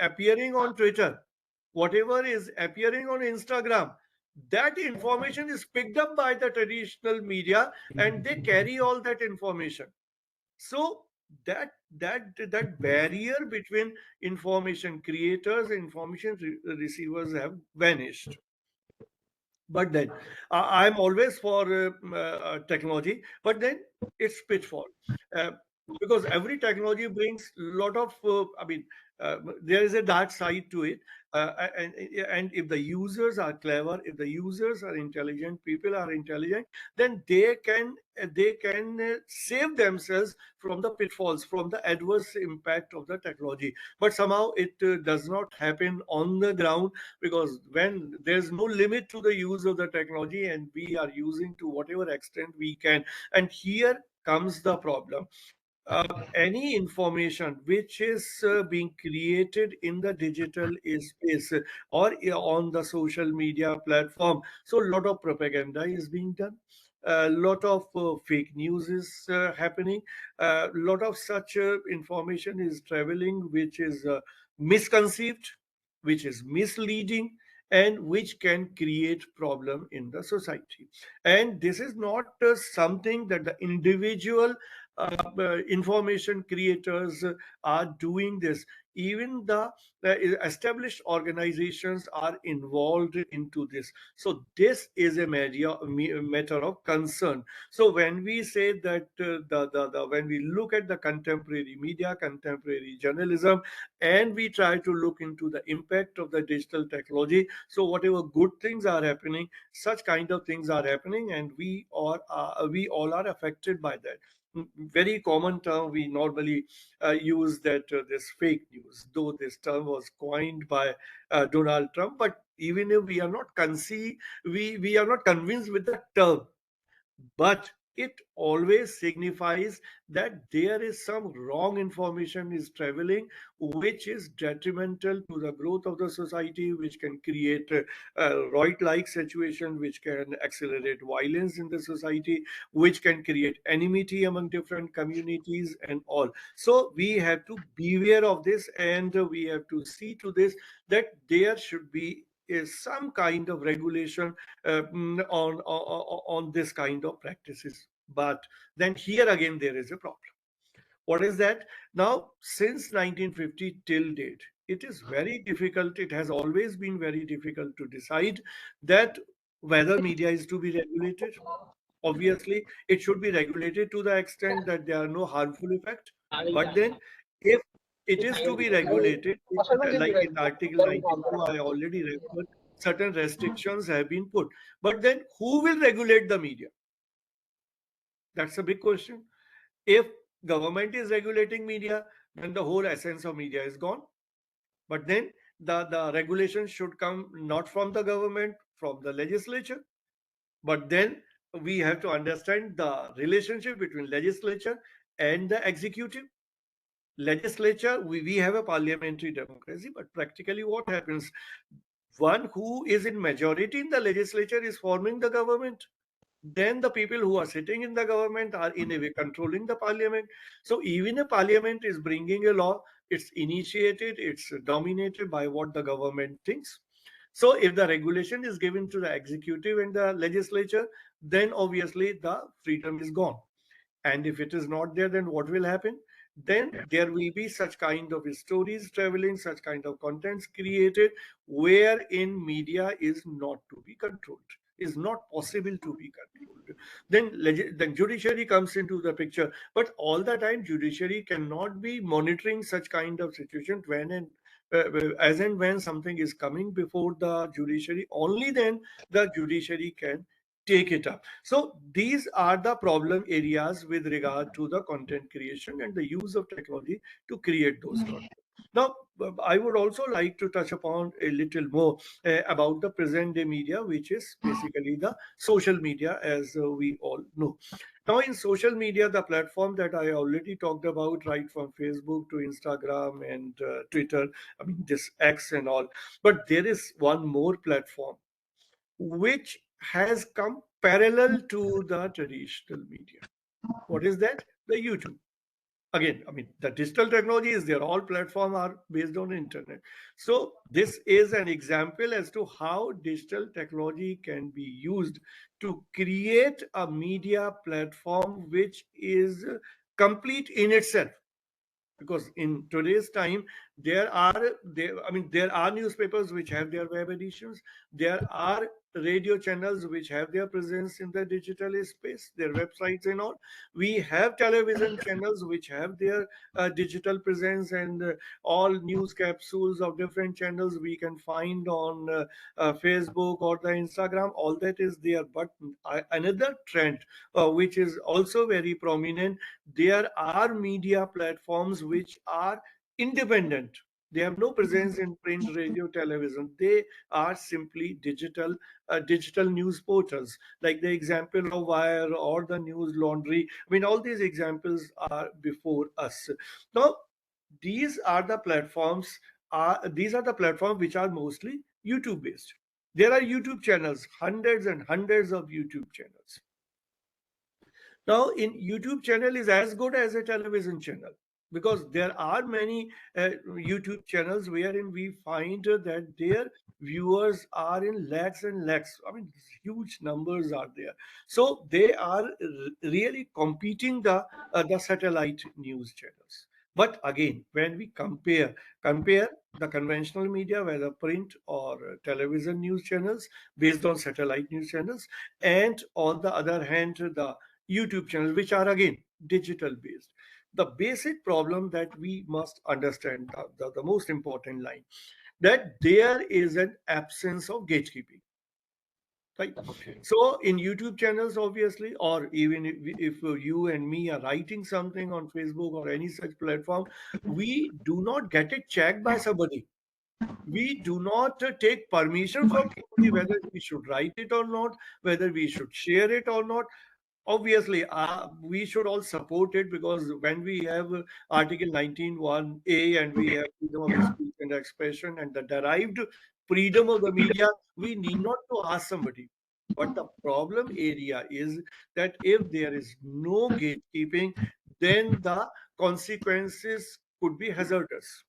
appearing on Twitter, whatever is appearing on Instagram, that information is picked up by the traditional media, and they carry all that information. So that barrier between information creators and information receivers have vanished. But then I'm always for technology, but then it's pitfall. Uh, because every technology brings a lot of, there is a dark side to it. And if the users are clever, if the users are intelligent, people are intelligent, then they can save themselves from the pitfalls, from the adverse impact of the technology. But somehow it does not happen on the ground, because when there's no limit to the use of the technology, and we are using to whatever extent we can. And here comes the problem. Any information which is being created in the digital space, or on the social media platform, so a lot of propaganda is being done, a lot of fake news is happening, a lot of such information is traveling, which is misconceived, which is misleading, and which can create problem in the society. And this is not something that the individual information creators are doing this. Even the established organizations are involved into this. So this is a matter of concern. So when we say that when we look at the contemporary media, contemporary journalism, and we try to look into the impact of the digital technology, so whatever good things are happening, such kind of things are happening, and we all are affected by that. very common term we normally use, that this fake news, though this term was coined by Donald Trump. But even if we are not we are not convinced with the term, but it always signifies that there is some wrong information is traveling, which is detrimental to the growth of the society, which can create a right-like situation, which can accelerate violence in the society, which can create enmity among different communities and all. So we have to beware of this, and we have to see to this that there should be some kind of regulation on this kind of practices. But then here again there is a problem. What is that? Now, since 1950 till date, it is very difficult. It has always been very difficult to decide that whether media is to be regulated. Obviously, it should be regulated to the extent that there are no harmful effect. But then, if it is to be regulated, like in Article 92, I already referred, certain restrictions have been put. But then, who will regulate the media? That's a big question. If government is regulating media, then the whole essence of media is gone. But then the regulation should come not from the government, from the legislature. But then we have to understand the relationship between legislature and the executive. Legislature, we have a parliamentary democracy, but practically what happens? One who is in majority in the legislature is forming the government. Then the people who are sitting in the government are in a way controlling the parliament. So even a parliament is bringing a law, it's initiated, it's dominated by what the government thinks. So if the regulation is given to the executive and the legislature, then obviously the freedom is gone. And if it is not there, then what will happen? Then there will be such kind of stories traveling, such kind of contents created, wherein media is not to be controlled, is not possible to be controlled. Then judiciary comes into the picture, but all the time judiciary cannot be monitoring such kind of situation. When and as and when something is coming before the judiciary, only then the judiciary can take it up. So these are the problem areas with regard to the content creation and the use of technology to create those content. Now, I would also like to touch upon a little more about the present day media, which is basically the social media, as we all know. Now, in social media, the platform that I already talked about, right from Facebook to Instagram and Twitter, I mean, this X and all. But there is one more platform which has come parallel to the traditional media. What is that? The YouTube. Again, I mean, the digital technology is there. All platforms are based on internet. So this is an example as to how digital technology can be used to create a media platform which is complete in itself. Because in today's time there are newspapers which have their web editions, there are radio channels which have their presence in the digital space, their websites and all. We have television channels which have their digital presence, and all news capsules of different channels we can find on Facebook or the Instagram. All that is there. But another trend which is also very prominent, there are media platforms which are independent. They have no presence in print, radio, television. They are simply digital news portals, like the example of Wire or the News Laundry. I mean, all these examples are before us. Now, these are the platforms. These are the platforms which are mostly YouTube based. There are YouTube channels, hundreds and hundreds of YouTube channels. Now, in YouTube channel is as good as a television channel, because there are many YouTube channels wherein we find that their viewers are in lakhs and lakhs. I mean, huge numbers are there. So they are really competing the satellite news channels. But again, when we compare the conventional media, whether print or television news channels based on satellite news channels, and on the other hand, the YouTube channels, which are again digital based. The basic problem that we must understand, the most important line, that there is an absence of gatekeeping. right? So in YouTube channels, obviously, or even if you and me are writing something on Facebook or any such platform, we do not get it checked by somebody. We do not take permission from somebody whether we should write it or not, whether we should share it or not. Obviously, we should all support it, because when we have Article 19(1)(a) and we have freedom of speech and expression and the derived freedom of the media, we need not to ask somebody. But the problem area is that if there is no gatekeeping, then the consequences could be hazardous.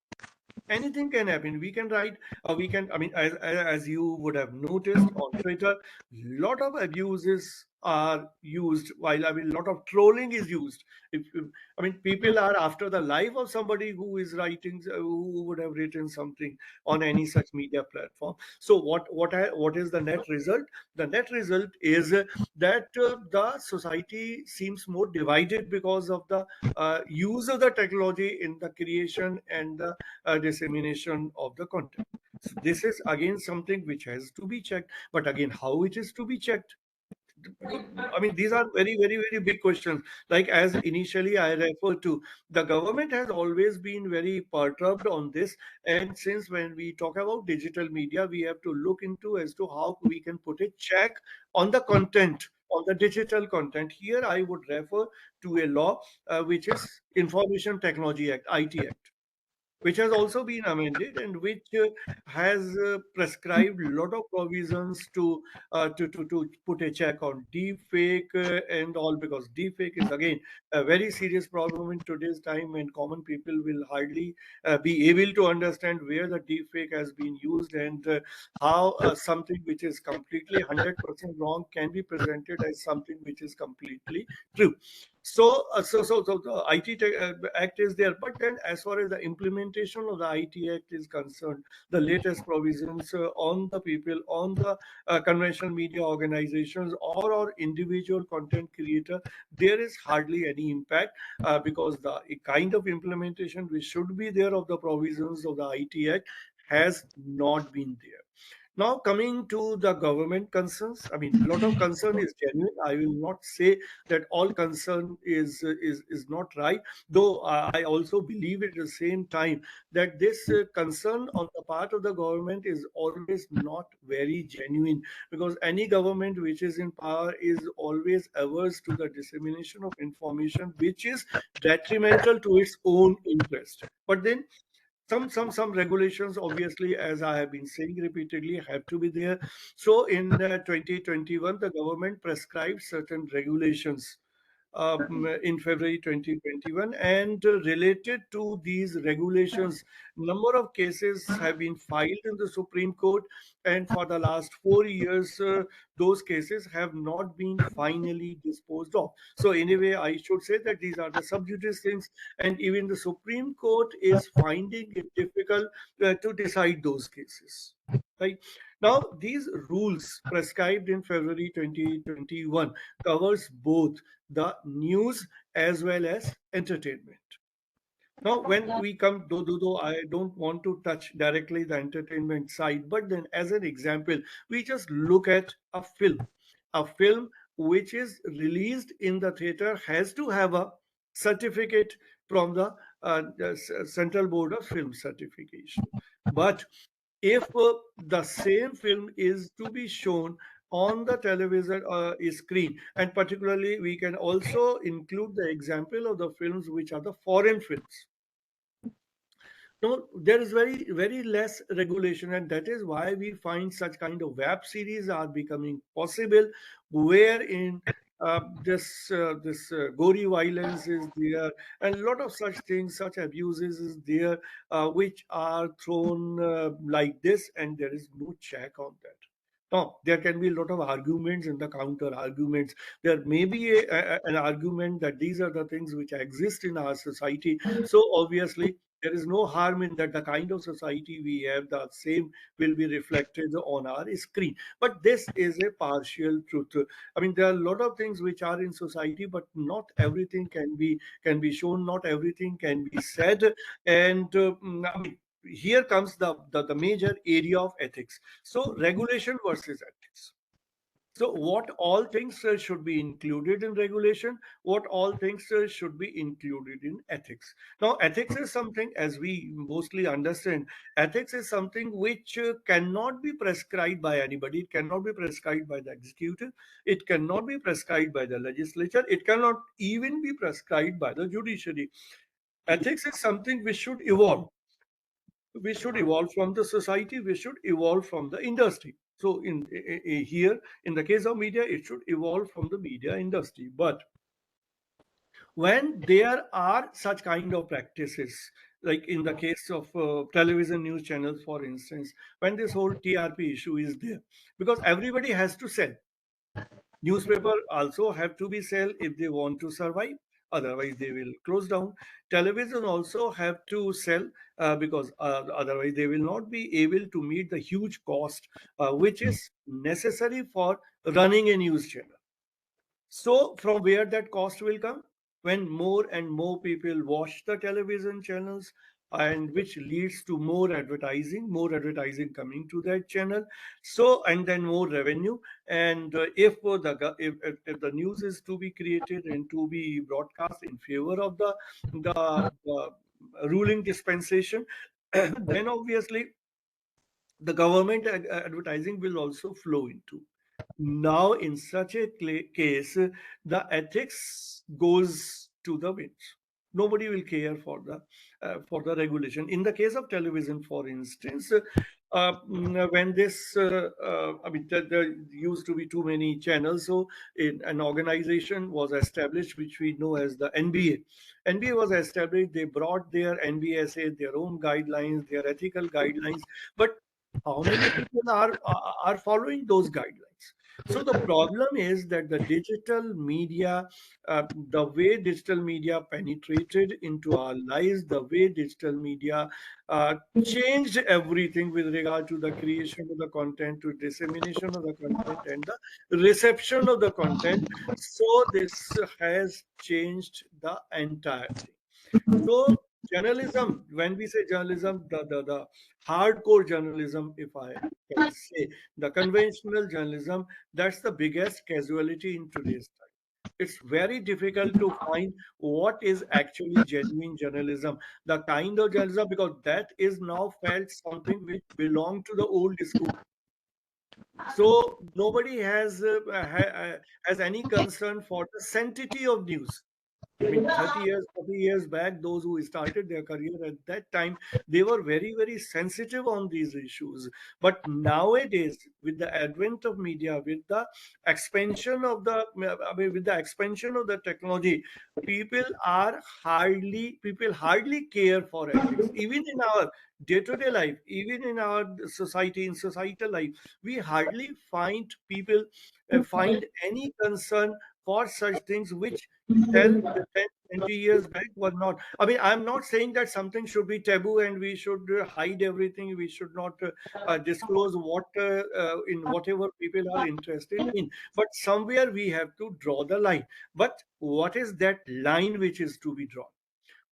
Anything can happen. We can write, we can, I mean, as you would have noticed on Twitter, lot of abuses are used, while, I mean, lot of trolling is used. I mean, people are after the life of somebody who is writing, who would have written something on any such media platform. So what is the net result? The net result is that the society seems more divided because of the use of the technology in the creation and the dissemination of the content. So this is again something which has to be checked. But again, how it is to be checked? Because, I mean, these are very, very, very big questions. Like, as initially I referred to, the government has always been very perturbed on this. And since when we talk about digital media, we have to look into as to how we can put a check on the content, on the digital content. Here I would refer to a law which is Information Technology Act, IT Act, which has also been amended, and which has prescribed a lot of provisions to put a check on deep fake and all, because deep fake is again a very serious problem in today's time, and common people will hardly be able to understand where the deep fake has been used, and how something which is completely 100% wrong can be presented as something which is completely true. So the Act is there, but then as far as the implementation of the IT Act is concerned, the latest provisions on the people, on the conventional media organizations, or individual content creator, there is hardly any impact, because the kind of implementation which should be there of the provisions of the IT Act has not been there. Now, coming to the government concerns, I mean, a lot of concern is genuine. I will not say that all concern is not right, though I also believe at the same time that this concern on the part of the government is always not very genuine, because any government which is in power is always averse to the dissemination of information which is detrimental to its own interest. But then some regulations, obviously, as I have been saying repeatedly, have to be there. So in 2021, the government prescribed certain regulations in February 2021, and related to these regulations, number of cases have been filed in the Supreme Court, and for the last 4 years, those cases have not been finally disposed of. So in a way, I should say that these are the sub judice things, and even the Supreme Court is finding it difficult to decide those cases. Right now, these rules prescribed in February 2021 covers both the news as well as entertainment. Now, when we come, though I don't want to touch directly the entertainment side, but then as an example, we just look at a film. A film which is released in the theater has to have a certificate from the Central Board of Film Certification. But if the same film is to be shown on the television screen, and particularly we can also include the example of the films which are the foreign films. No, there is very less regulation, and that is why we find such kind of web series are becoming possible, wherein this gory violence is there, and a lot of such things, such abuses is there, which are thrown like this, and there is no check on that. Now, there can be a lot of arguments and the counter arguments. There may be an argument that these are the things which exist in our society. So obviously, there is no harm in that. The kind of society we have, the same will be reflected on our screen. But this is a partial truth. I mean, there are a lot of things which are in society, but not everything can be shown. Not everything can be said. And I mean, here comes the major area of ethics. So regulation versus ethics. So, what all things should be included in regulation? What all things should be included in ethics? Now, ethics is something, as we mostly understand, ethics is something which cannot be prescribed by anybody. It cannot be prescribed by the executive. It cannot be prescribed by the legislature. It cannot even be prescribed by the judiciary. Ethics is something which should evolve. We should evolve from the society. We should evolve from the industry. So here, in the case of media, it should evolve from the media industry. But when there are such kind of practices, like in the case of television news channels, for instance, when this whole TRP issue is there, because everybody has to sell. Newspaper also have to be sell if they want to survive. Otherwise, they will close down. Television also have to sell because otherwise they will not be able to meet the huge cost which is necessary for running a news channel. So, from where that cost will come? When more and more people watch the television channels, and which leads to more advertising coming to that channel. So, and then more revenue. And if the news is to be created and to be broadcast in favor of the ruling dispensation, then obviously the government advertising will also flow into. Now, in such a case, the ethics goes to the winds. Nobody will care for the regulation. In the case of television, for instance, when this, I mean, there used to be too many channels, so an organization was established, which we know as the NBA. NBA was established. They brought their NBSA, their own guidelines, their ethical guidelines, but how many people are following those guidelines? So the problem is that the digital media, the way digital media penetrated into our lives, the way digital media changed everything with regard to the creation of the content, to dissemination of the content, and the reception of the content. So this has changed the entire thing. So journalism, when we say journalism, the hardcore journalism, if I can say, the conventional journalism, that's the biggest casualty in today's time. It's very difficult to find what is actually genuine journalism, the kind of journalism, because that is now felt something which belong to the old school. So nobody has any concern for the sanctity of news. I mean, 30 years, 40 years back, those who started their career at that time, they were very, very sensitive on these issues. But nowadays, with the advent of media, with the expansion of with the expansion of the technology, people hardly care for ethics. Even in our day-to-day life, even in our society, in societal life, we hardly find people find any concern for such things which 10, 20 years back were not. I mean, I'm not saying that something should be taboo and we should hide everything. We should not disclose what in whatever people are interested in. But somewhere we have to draw the line. But what is that line which is to be drawn?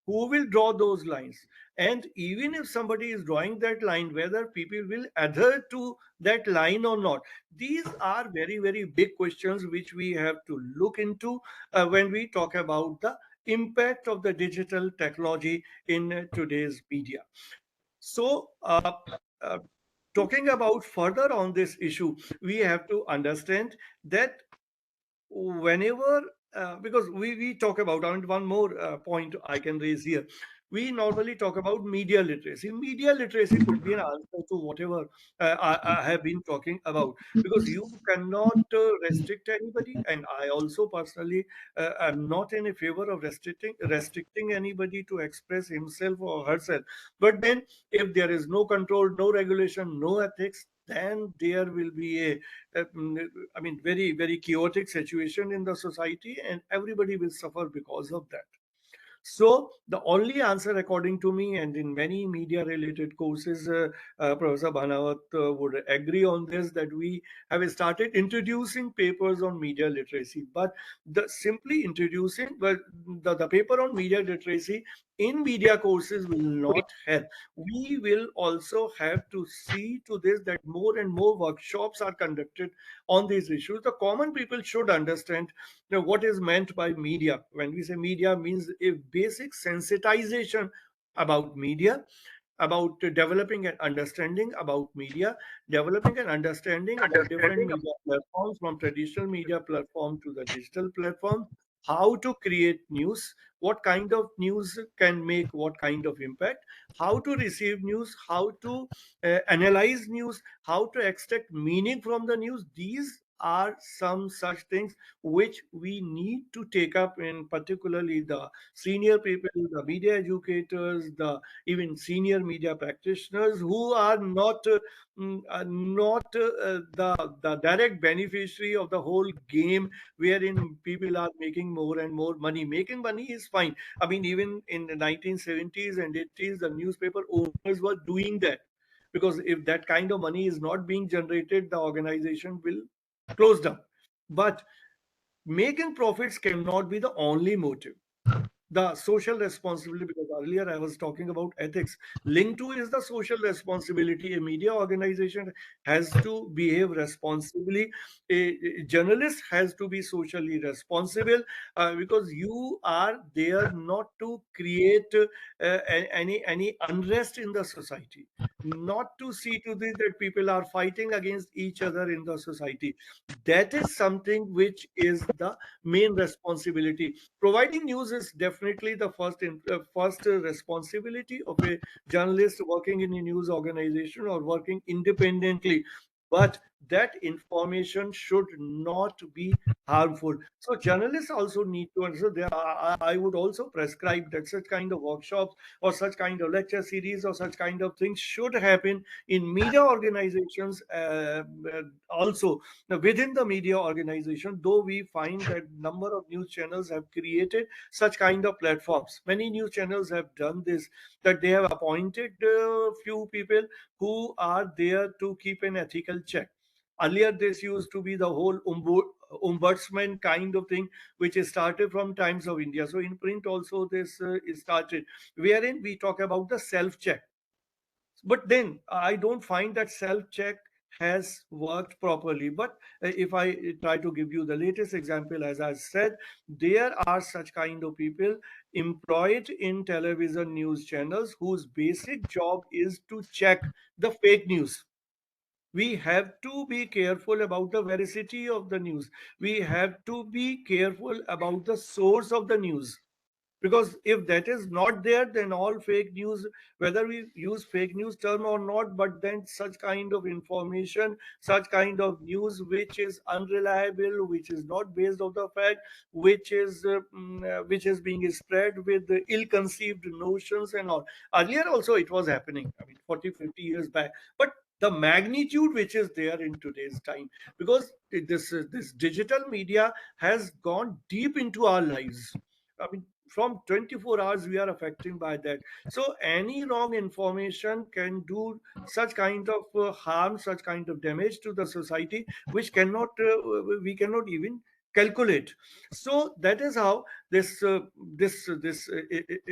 Who will draw those lines? And even if somebody is drawing that line, whether people will adhere to that line or not, these are very, very big questions which we have to look into when we talk about the impact of the digital technology in today's media. So uh, talking about further on this issue, we have to understand that whenever because we talk about, and one more point I can raise here, we normally talk about media literacy. Media literacy could be an answer to whatever I have been talking about, because you cannot restrict anybody, and I also personally am not in a favor of restricting anybody to express himself or herself. But then if there is no control, no regulation, no ethics, then there will be I mean, very, very chaotic situation in the society, and everybody will suffer because of that. So the only answer, according to me, and in many media-related courses, Professor Bhanawat would agree on this, that we have started introducing papers on media literacy. But the simply introducing, but the paper on media literacy in media courses will not help. We will also have to see to this that more and more workshops are conducted on these issues. The common people should understand what is meant by media. When we say media, means a basic sensitization about media, about developing an understanding about media, developing an understanding about different media platforms, from traditional media platform to the digital platform, how to create news, what kind of news can make what kind of impact, how to receive news, how to analyze news, how to extract meaning from the news. These are some such things which we need to take up in particularly the senior people, the media educators, the even senior media practitioners who are not the direct beneficiary of the whole game, wherein people are making more and more money. Making money is fine. I mean, even in the 1970s and 80s, the newspaper owners were doing that, because if that kind of money is not being generated, the organization will close down. But making profits cannot be the only motive. The social responsibility, because earlier I was talking about ethics, linked to is the social responsibility. A media organization has to behave responsibly. A journalist has to be socially responsible, because you are there not to create any unrest in the society, not to see to this that people are fighting against each other in the society. That is something which is the main responsibility. Providing news is definitely the first responsibility of a journalist working in a news organization or working independently. But that information should not be harmful. So journalists also need to understand. I would also prescribe that such kind of workshops or such kind of lecture series or such kind of things should happen in media organizations also. Now, within the media organization, though we find that number of news channels have created such kind of platforms, many news channels have done this, that they have appointed few people who are there to keep an ethical check. Earlier, this used to be the whole ombudsman kind of thing, which is started from Times of India. So in print also this is started, wherein we talk about the self check. But then I don't find that self check has worked properly. But if I try to give you the latest example, as I said, there are such kind of people employed in television news channels whose basic job is to check the fake news. We have to be careful about the veracity of the news. We have to be careful about the source of the news, because if that is not there, then all fake news, whether we use fake news term or not, but then such kind of information, such kind of news which is unreliable, which is not based on the fact, which is being spread with the ill-conceived notions and all. Earlier also it was happening, I mean 40, 50 years back. But the magnitude which is there in today's time, because this digital media has gone deep into our lives. I mean, from 24 hours we are affected by that. So any wrong information can do such kind of harm, such kind of damage to the society, which cannot we cannot even calculate. So that is how this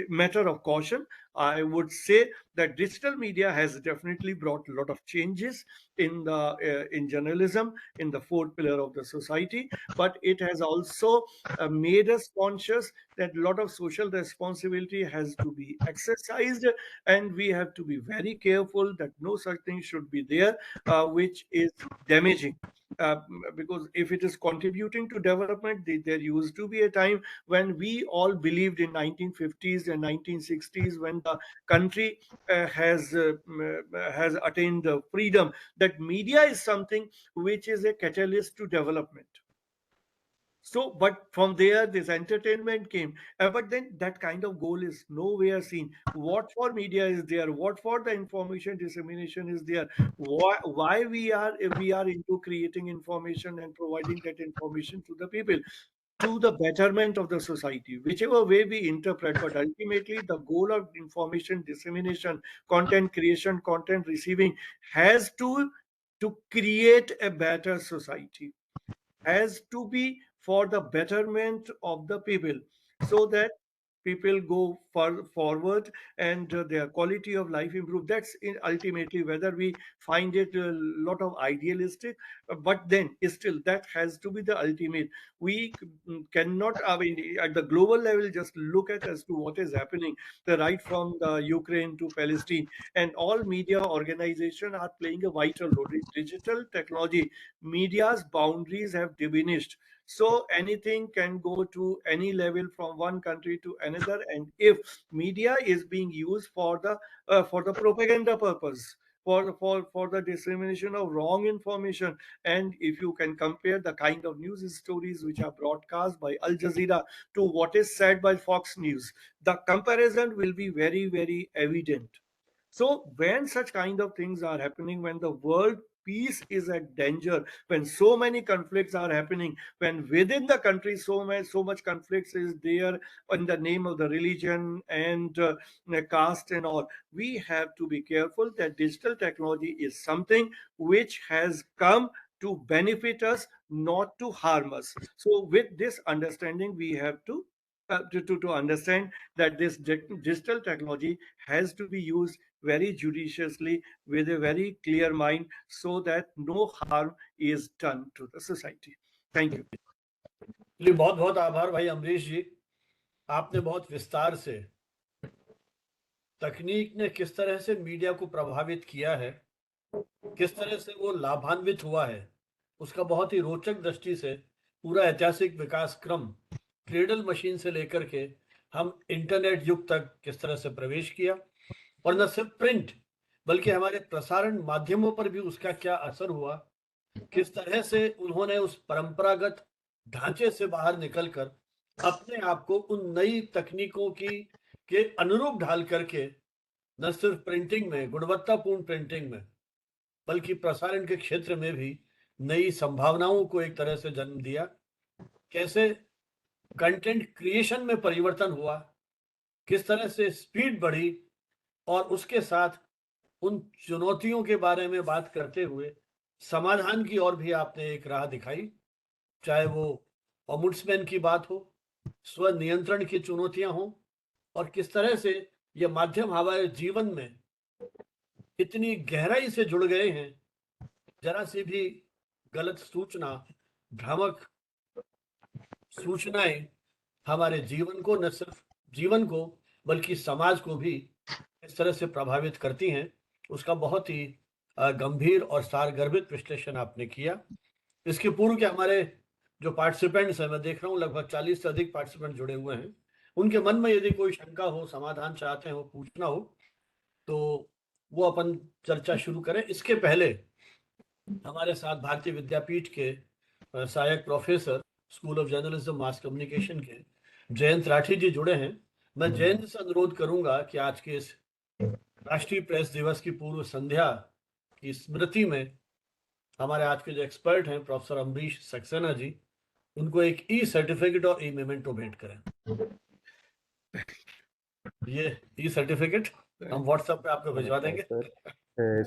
matter of caution, I would say that digital media has definitely brought a lot of changes in journalism, in the fourth pillar of the society. But it has also made us conscious that a lot of social responsibility has to be exercised, and we have to be very careful that no such thing should be there which is damaging. uh, because if it is contributing to development, there used to be a time when we all believed in 1950s and 1960s, when the country has attained freedom, that media is something which is a catalyst to development. So, but from there, this entertainment came. But then that kind of goal is nowhere seen. What for media is there? What for the information dissemination is there? Why we are into creating information and providing that information to the people? to the betterment of the society, whichever way we interpret. But ultimately, the goal of information dissemination, content creation, content receiving has to create a better society, has to be for the betterment of the people, so that people go forward and their quality of life improve. That's ultimately, whether we find it a lot of idealistic, but then still that has to be the ultimate. We cannot, I mean, at the global level, just look at as to what is happening, the right from the Ukraine to Palestine, and all media organizations are playing a vital role. Digital technology, media's boundaries have diminished, so anything can go to any level from one country to another. And if media is being used for the propaganda purpose, for the dissemination of wrong information, and if you can compare the kind of news stories which are broadcast by Al Jazeera to what is said by Fox News, the comparison will be very, very evident. So when such kind of things are happening, when the world peace is at danger, when so many conflicts are happening, when within the country so much conflicts is there in the name of the religion and caste and all, we have to be careful that digital technology is something which has come to benefit us, not to harm us. So with this understanding, we have to understand that this digital technology has to be used very judiciously with a very clear mind, so that no harm is done to the society. Thank you. चलिए, बहुत बहुत आभार भाई अमरीश जी। आपने बहुत विस्तार से तकनीक ने किस तरह से मीडिया को प्रभावित किया है, किस तरह से वो लाभान्वित हुआ है, उसका बहुत ही रोचक दृष्टि से पूरा ऐतिहासिक विकास क्रम क्रेडल मशीन से लेकर के हम इंटरनेट युग तक किस तरह से प्रवेश किया, और न सिर्फ प्रिंट बल्कि हमारे प्रसारण माध्यमों पर भी उसका क्या असर हुआ, किस तरह से उन्होंने उस परंपरागत ढांचे से बाहर निकलकर अपने आप को उन नई तकनीकों की के अनुरूप ढाल करके न सिर्फ प्रिंटिंग में, गुणवत्तापूर्ण प्रिंटिंग में, बल्कि प्रसारण के क्षेत्र में भी नई संभावनाओं को एक तरह से जन्म दिया। कैसे कंटेंट क्रिएशन में परिवर्तन हुआ, किस तरह से स्पीड बढ़ी, और उसके साथ उन चुनौतियों के बारे में बात करते हुए समाधान की ओर भी आपने एक राह दिखाई, चाहे वो ओम्बुड्समैन की बात हो, स्वनियंत्रण की चुनौतियां हों, और किस तरह से ये माध्यम हमारे जीवन में इतनी गहराई से जुड़ गए हैं। जरा सी भी गलत सूचना, भ्रामक सूचनाएं हमारे जीवन को, न सिर्फ जीवन को बल्कि समाज को भी इस तरह से प्रभावित करती हैं। उसका बहुत ही गंभीर और सारगर्भित विश्लेषण आपने किया। इसके पूर्व के हमारे जो पार्टिसिपेंट्स हैं, मैं देख रहा हूँ लगभग 40 से अधिक पार्टिसिपेंट जुड़े हुए हैं, उनके मन में यदि कोई शंका हो, समाधान चाहते हो, पूछना हो, तो वो अपन चर्चा शुरू करें। इसके पहले हमारे साथ भारतीय विद्यापीठ के सहायक professor, school of journalism mass communication के जयंत राठी जी जुड़े हैं। मैं जयंत से अनुरोध करूंगा कि आज के इस राष्ट्रीय प्रेस दिवस की पूर्व संध्या की स्मृति में हमारे आज के जो एक्सपर्ट हैं प्रोफेसर अमरीश सक्सेना जी, उनको एक ई सर्टिफिकेट और ई मेमेंटो भेंट करें। ये ई सर्टिफिकेट हम व्हाट्सएप पे आपको भिजवा देंगे।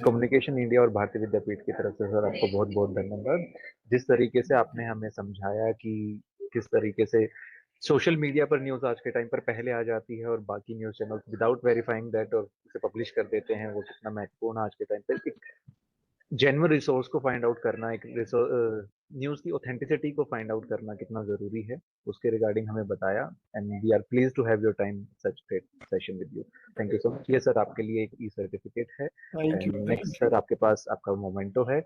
कम्युनिकेशन इंडिया और भारतीय विद्यापीठ की तरफ से सर आपको बहुत बहुत धन्यवाद। जिस तरीके से आपने हमें समझाया कि किस तरीके से सोशल मीडिया पर न्यूज़ आज के टाइम पर पहले आ जाती है और बाकी news channel without verifying that और उसे पब्लिश कर देते हैं, वो कितना महत्वपूर्ण आज के टाइम पर एक जेन्युइन रिसोर्स को फाइंड आउट करना, एक न्यूज़ की ऑथेंटिसिटी को फाइंड आउट करना कितना ज़रूरी है, उसके रिगार्डिंग हमें बताया। And we are pleased to have your time such great session with you. Thank you so much. ये सर आपके लिए एक ई सर्टिफिकेट है। एंड नेक्स्ट सर आपके पास आपका मोमेंटो है,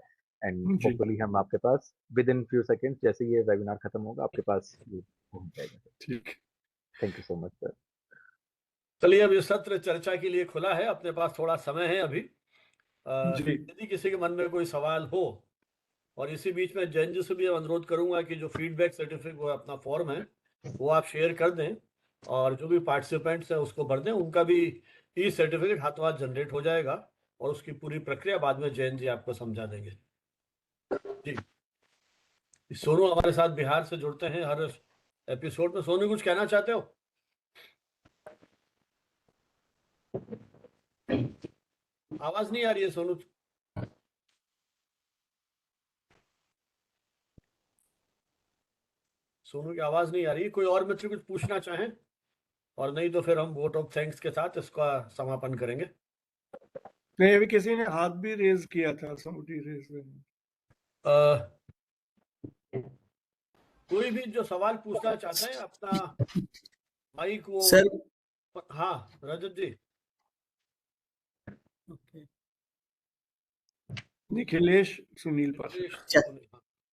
एंड होपफुली हम आपके पास विद इन फ्यू सेकेंड्स, जैसे ये वेबिनार खत्म होगा, आपके पास पहुंच जाएगा। ठीक, thank you so much sir. चलिए, अब ये सत्र चर्चा के लिए खुला है, अपने पास थोड़ा समय है अभी। जी। यदि किसी के मन में कोई सवाल हो, और इसी बीच में जैन जी से भी अनुरोध करूंगा कि जो फीडबैक सर्टिफिकेट वो अपना फॉर्म है वो आप शेयर कर दें, और जो भी पार्टिसिपेंट्स हैं उसको भर दें, उनका भी ई सर्टिफिकेट हाथों हाथ जनरेट हो जाएगा, और उसकी पूरी प्रक्रिया बाद में जैन जी आपको समझा देंगे। जी, सोनू हमारे साथ बिहार से जुड़ते हैं हर एपिसोड में। सोनू कुछ कहना चाहते हो? आवाज नहीं आ रही है सोनू। सोनू की आवाज नहीं आ रही। कोई और मित्र कुछ पूछना चाहें? और नहीं तो फिर हम वोट ऑफ थैंक्स के साथ इसका समापन करेंगे। नहीं, अभी किसी ने हाथ भी रेज किया था, somebody raised their hand. अ, कोई भी जो सवाल पूछना चाहते हैं अपना माइक को। सर हाँ रजत जी। निखिलेश सुनील पर।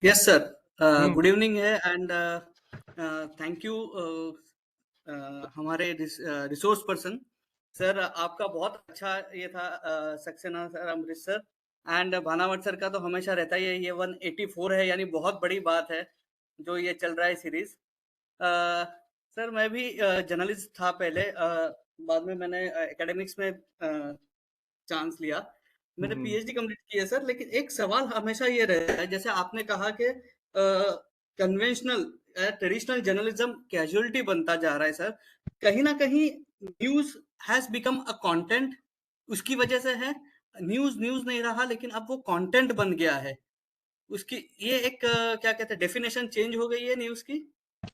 Yes sir, hmm. Good evening है एंड थैंक यू हमारे रिसोर्स पर्सन सर। आपका बहुत अच्छा ये था Saxena sir, Amrit sir and Bhanawat sir का तो हमेशा रहता ही है। ये 184 है, यानी बहुत बड़ी बात है जो ये चल रहा है सीरीज। सर मैं भी जर्नलिस्ट था पहले, बाद में मैंने एकेडमिक्स में चांस लिया। मैंने पीएचडी कंप्लीट की है सर, लेकिन एक सवाल हमेशा ये रहता है, जैसे आपने कहा कि कन्वेंशनल ट्रेडिशनल जर्नलिज्म कैजुअलिटी बनता जा रहा है सर। कहीं ना कहीं news has become a content, उसकी वजह से है। न्यूज न्यूज नहीं रहा, लेकिन अब वो कंटेंट बन गया है। उसकी ये एक क्या कहते हैं, डेफिनेशन चेंज हो गई है न्यूज की।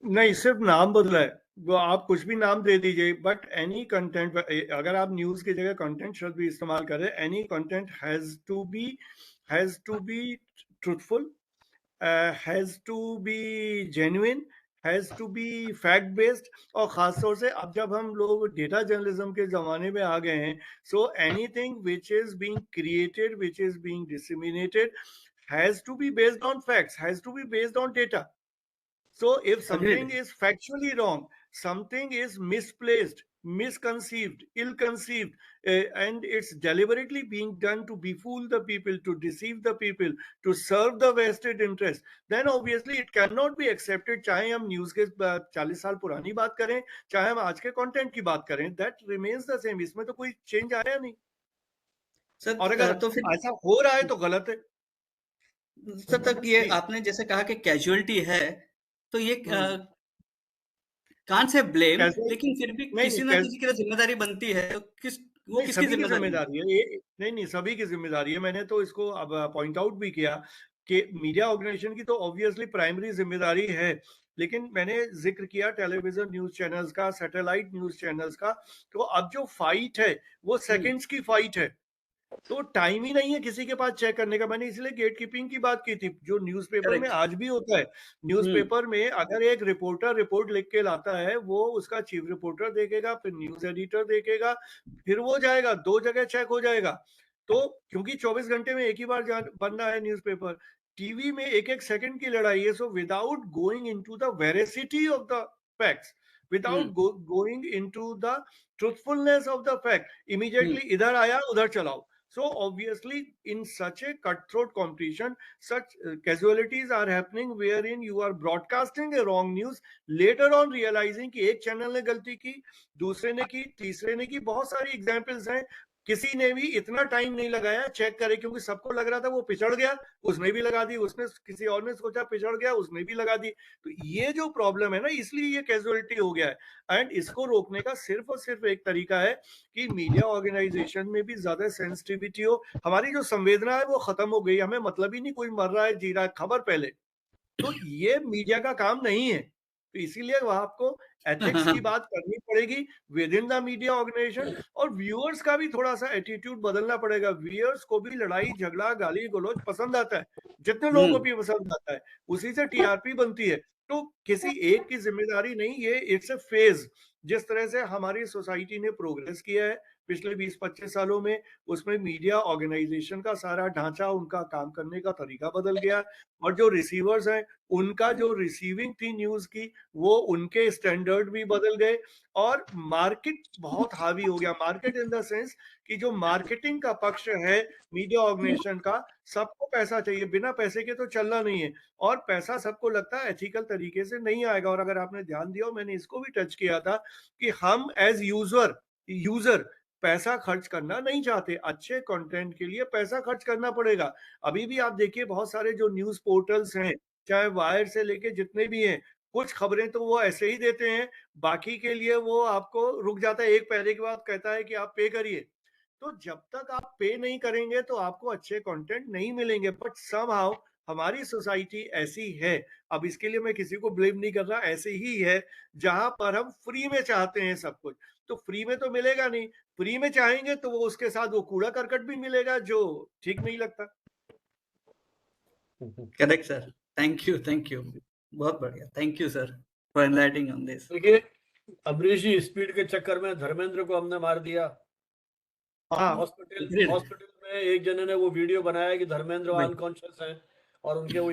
नहीं, सिर्फ नाम बदला है। वो आप कुछ भी नाम दे दीजिए, बट एनी कंटेंट, अगर आप न्यूज की जगह कंटेंट शब्द भी इस्तेमाल करें, any content has to be truthful, has to be genuine, has to be fact based. और खासतौर से अब जब हम लोग डेटा जर्नलिज्म के जमाने में आ गए हैं, so anything which is being created, which is being disseminated, has to be based on facts, has to be based on data. So if something is factually wrong, something is misplaced, misconceived, ill-conceived, and it's deliberately being done to befool the people, to deceive the people, to serve the vested interest, then obviously it cannot be accepted. चाहे हम news के 40 साल पुरानी बात करें, चाहे हम आज के कंटेंट की बात करें, that remains the same. इसमें तो कोई चेंज आया नहीं सर। और अगर तो फिर ऐसा हो रहा है तो गलत है सर तक ये आपने जैसे कहा कि कैजुअलिटी है, तो ये कान से ब्लेम, कैसे? लेकिन फिर भी नहीं किसी ना कैसे? किसी की तो जिम्मेदारी बनती है। तो वो नहीं, किसकी सभी की जिम्मेदारी है? जिम्मेदारी है ये। नहीं, सभी की जिम्मेदारी है। मैंने तो इसको अब पॉइंट आउट भी किया कि मीडिया ऑर्गेनाइजेशन की तो ऑब्वियसली प्राइमरी जिम्मेदारी है, लेकिन मैंने जिक्र किया टेलीविजन न्यूज चैनल्स का, सैटेलाइट न्यूज चैनल्स का। तो अब जो फाइट है वो सेकंड्स की फाइट है, तो टाइम ही नहीं है किसी के पास चेक करने का। मैंने इसलिए गेट कीपिंग की बात की थी, जो न्यूज़पेपर में करेक्ट। आज भी होता है। न्यूज़पेपर में अगर एक रिपोर्टर रिपोर्ट लिख के लाता है, वो उसका चीफ रिपोर्टर देखेगा, फिर न्यूज एडिटर देखेगा, फिर वो जाएगा, 2 जगह चेक हो जाएगा। तो क्योंकि 24 घंटे में एक ही बार बनना है न्यूज़पेपर, टीवी में एक-एक सेकंड की लड़ाई है। So without going into the veracity of the facts, without going into the truthfulness of the fact, immediately इधर आया उधर चलाओ। So obviously, in such a cutthroat competition, such casualties are happening wherein you are broadcasting a wrong news, later on realizing कि एक channel ने गलती की, दूसरे ने की, तीसरे ने की। बहुत सारी एग्जाम्पल्स हैं। किसी ने भी इतना टाइम नहीं लगाया चेक करे, क्योंकि सबको लग रहा था वो पिछड़ गया, उसने भी लगा दी, उसने किसी और ने सोचा पिछड़ गया, उसने भी लगा दी। तो ये जो प्रॉब्लम है ना, इसलिए ये कैजुअलिटी हो गया है। एंड इसको रोकने का सिर्फ और सिर्फ एक तरीका है कि मीडिया ऑर्गेनाइजेशन में भी ज्यादा सेंसिटिविटी हो। हमारी जो संवेदना है वो खत्म हो गई, हमें मतलब ही नहीं कोई मर रहा है जी रहा है, खबर पहले। तो ये मीडिया का काम नहीं है। तो इसीलिए वह आपको एथिक्स की बात करनी पड़ेगी within the media organisation, और व्यूअर्स का भी थोड़ा सा एटीट्यूड बदलना पड़ेगा। व्यूअर्स को भी लड़ाई झगड़ा गाली गलौज पसंद आता है, जितने लोगों को भी पसंद आता है, उसी से टीआरपी बनती है। तो किसी एक की जिम्मेदारी नहीं, ये इट्स ए फेज। जिस तरह से हमारी सोसाइटी ने प्रोग्रेस किया है पिछले 20-25 सालों में, उसमें मीडिया ऑर्गेनाइजेशन का सारा ढांचा, उनका काम करने का तरीका बदल गया, और जो रिसीवर्स हैं उनका जो रिसीविंग थी न्यूज की, वो उनके स्टैंडर्ड भी बदल गए, और मार्केट बहुत हावी हो गया। मार्केट इन द सेंस कि जो मार्केटिंग का पक्ष है मीडिया ऑर्गेनाइजेशन का, सबको पैसा चाहिए, बिना पैसे के तो चलना नहीं है, और पैसा सबको लगता है एथिकल तरीके से नहीं आएगा। और अगर आपने ध्यान दिया, मैंने इसको भी टच किया था कि हम एज यूजर पैसा खर्च करना नहीं चाहते। अच्छे कंटेंट के लिए पैसा खर्च करना पड़ेगा। अभी भी आप देखिए बहुत सारे जो न्यूज पोर्टल्स हैं, चाहे वायर से लेके जितने भी हैं, कुछ खबरें तो वो ऐसे ही देते हैं, बाकी के लिए वो आपको रुक जाता है, एक पैरे के बाद कहता है कि आप पे करिए। तो जब तक आप पे नहीं करेंगे तो आपको अच्छे कंटेंट नहीं मिलेंगे। बट समहाउ हमारी सोसाइटी ऐसी है, अब इसके लिए मैं किसी को ब्लेम नहीं कर रहा, ऐसे ही है जहां पर हम फ्री में चाहते हैं सब कुछ, तो फ्री में तो मिलेगा नहीं। फ्री में चाहेंगे तो वो उसके साथ वो कूड़ा करकट भी मिलेगा जो ठीक नहीं लगता। करेक्ट सर, थैंक यू, बहुत बढ़िया, thank you sir for enlightening on this. देखिए अमरीश जी, स्पीड के चक्कर में धर्मेंद्र को हमने मार दिया। हाँ हॉस्पिटल में एक जने ने वो वीडियो बनाया कि धर्मेंद्र भाई। अनकॉन्शियस हैं और उनके वो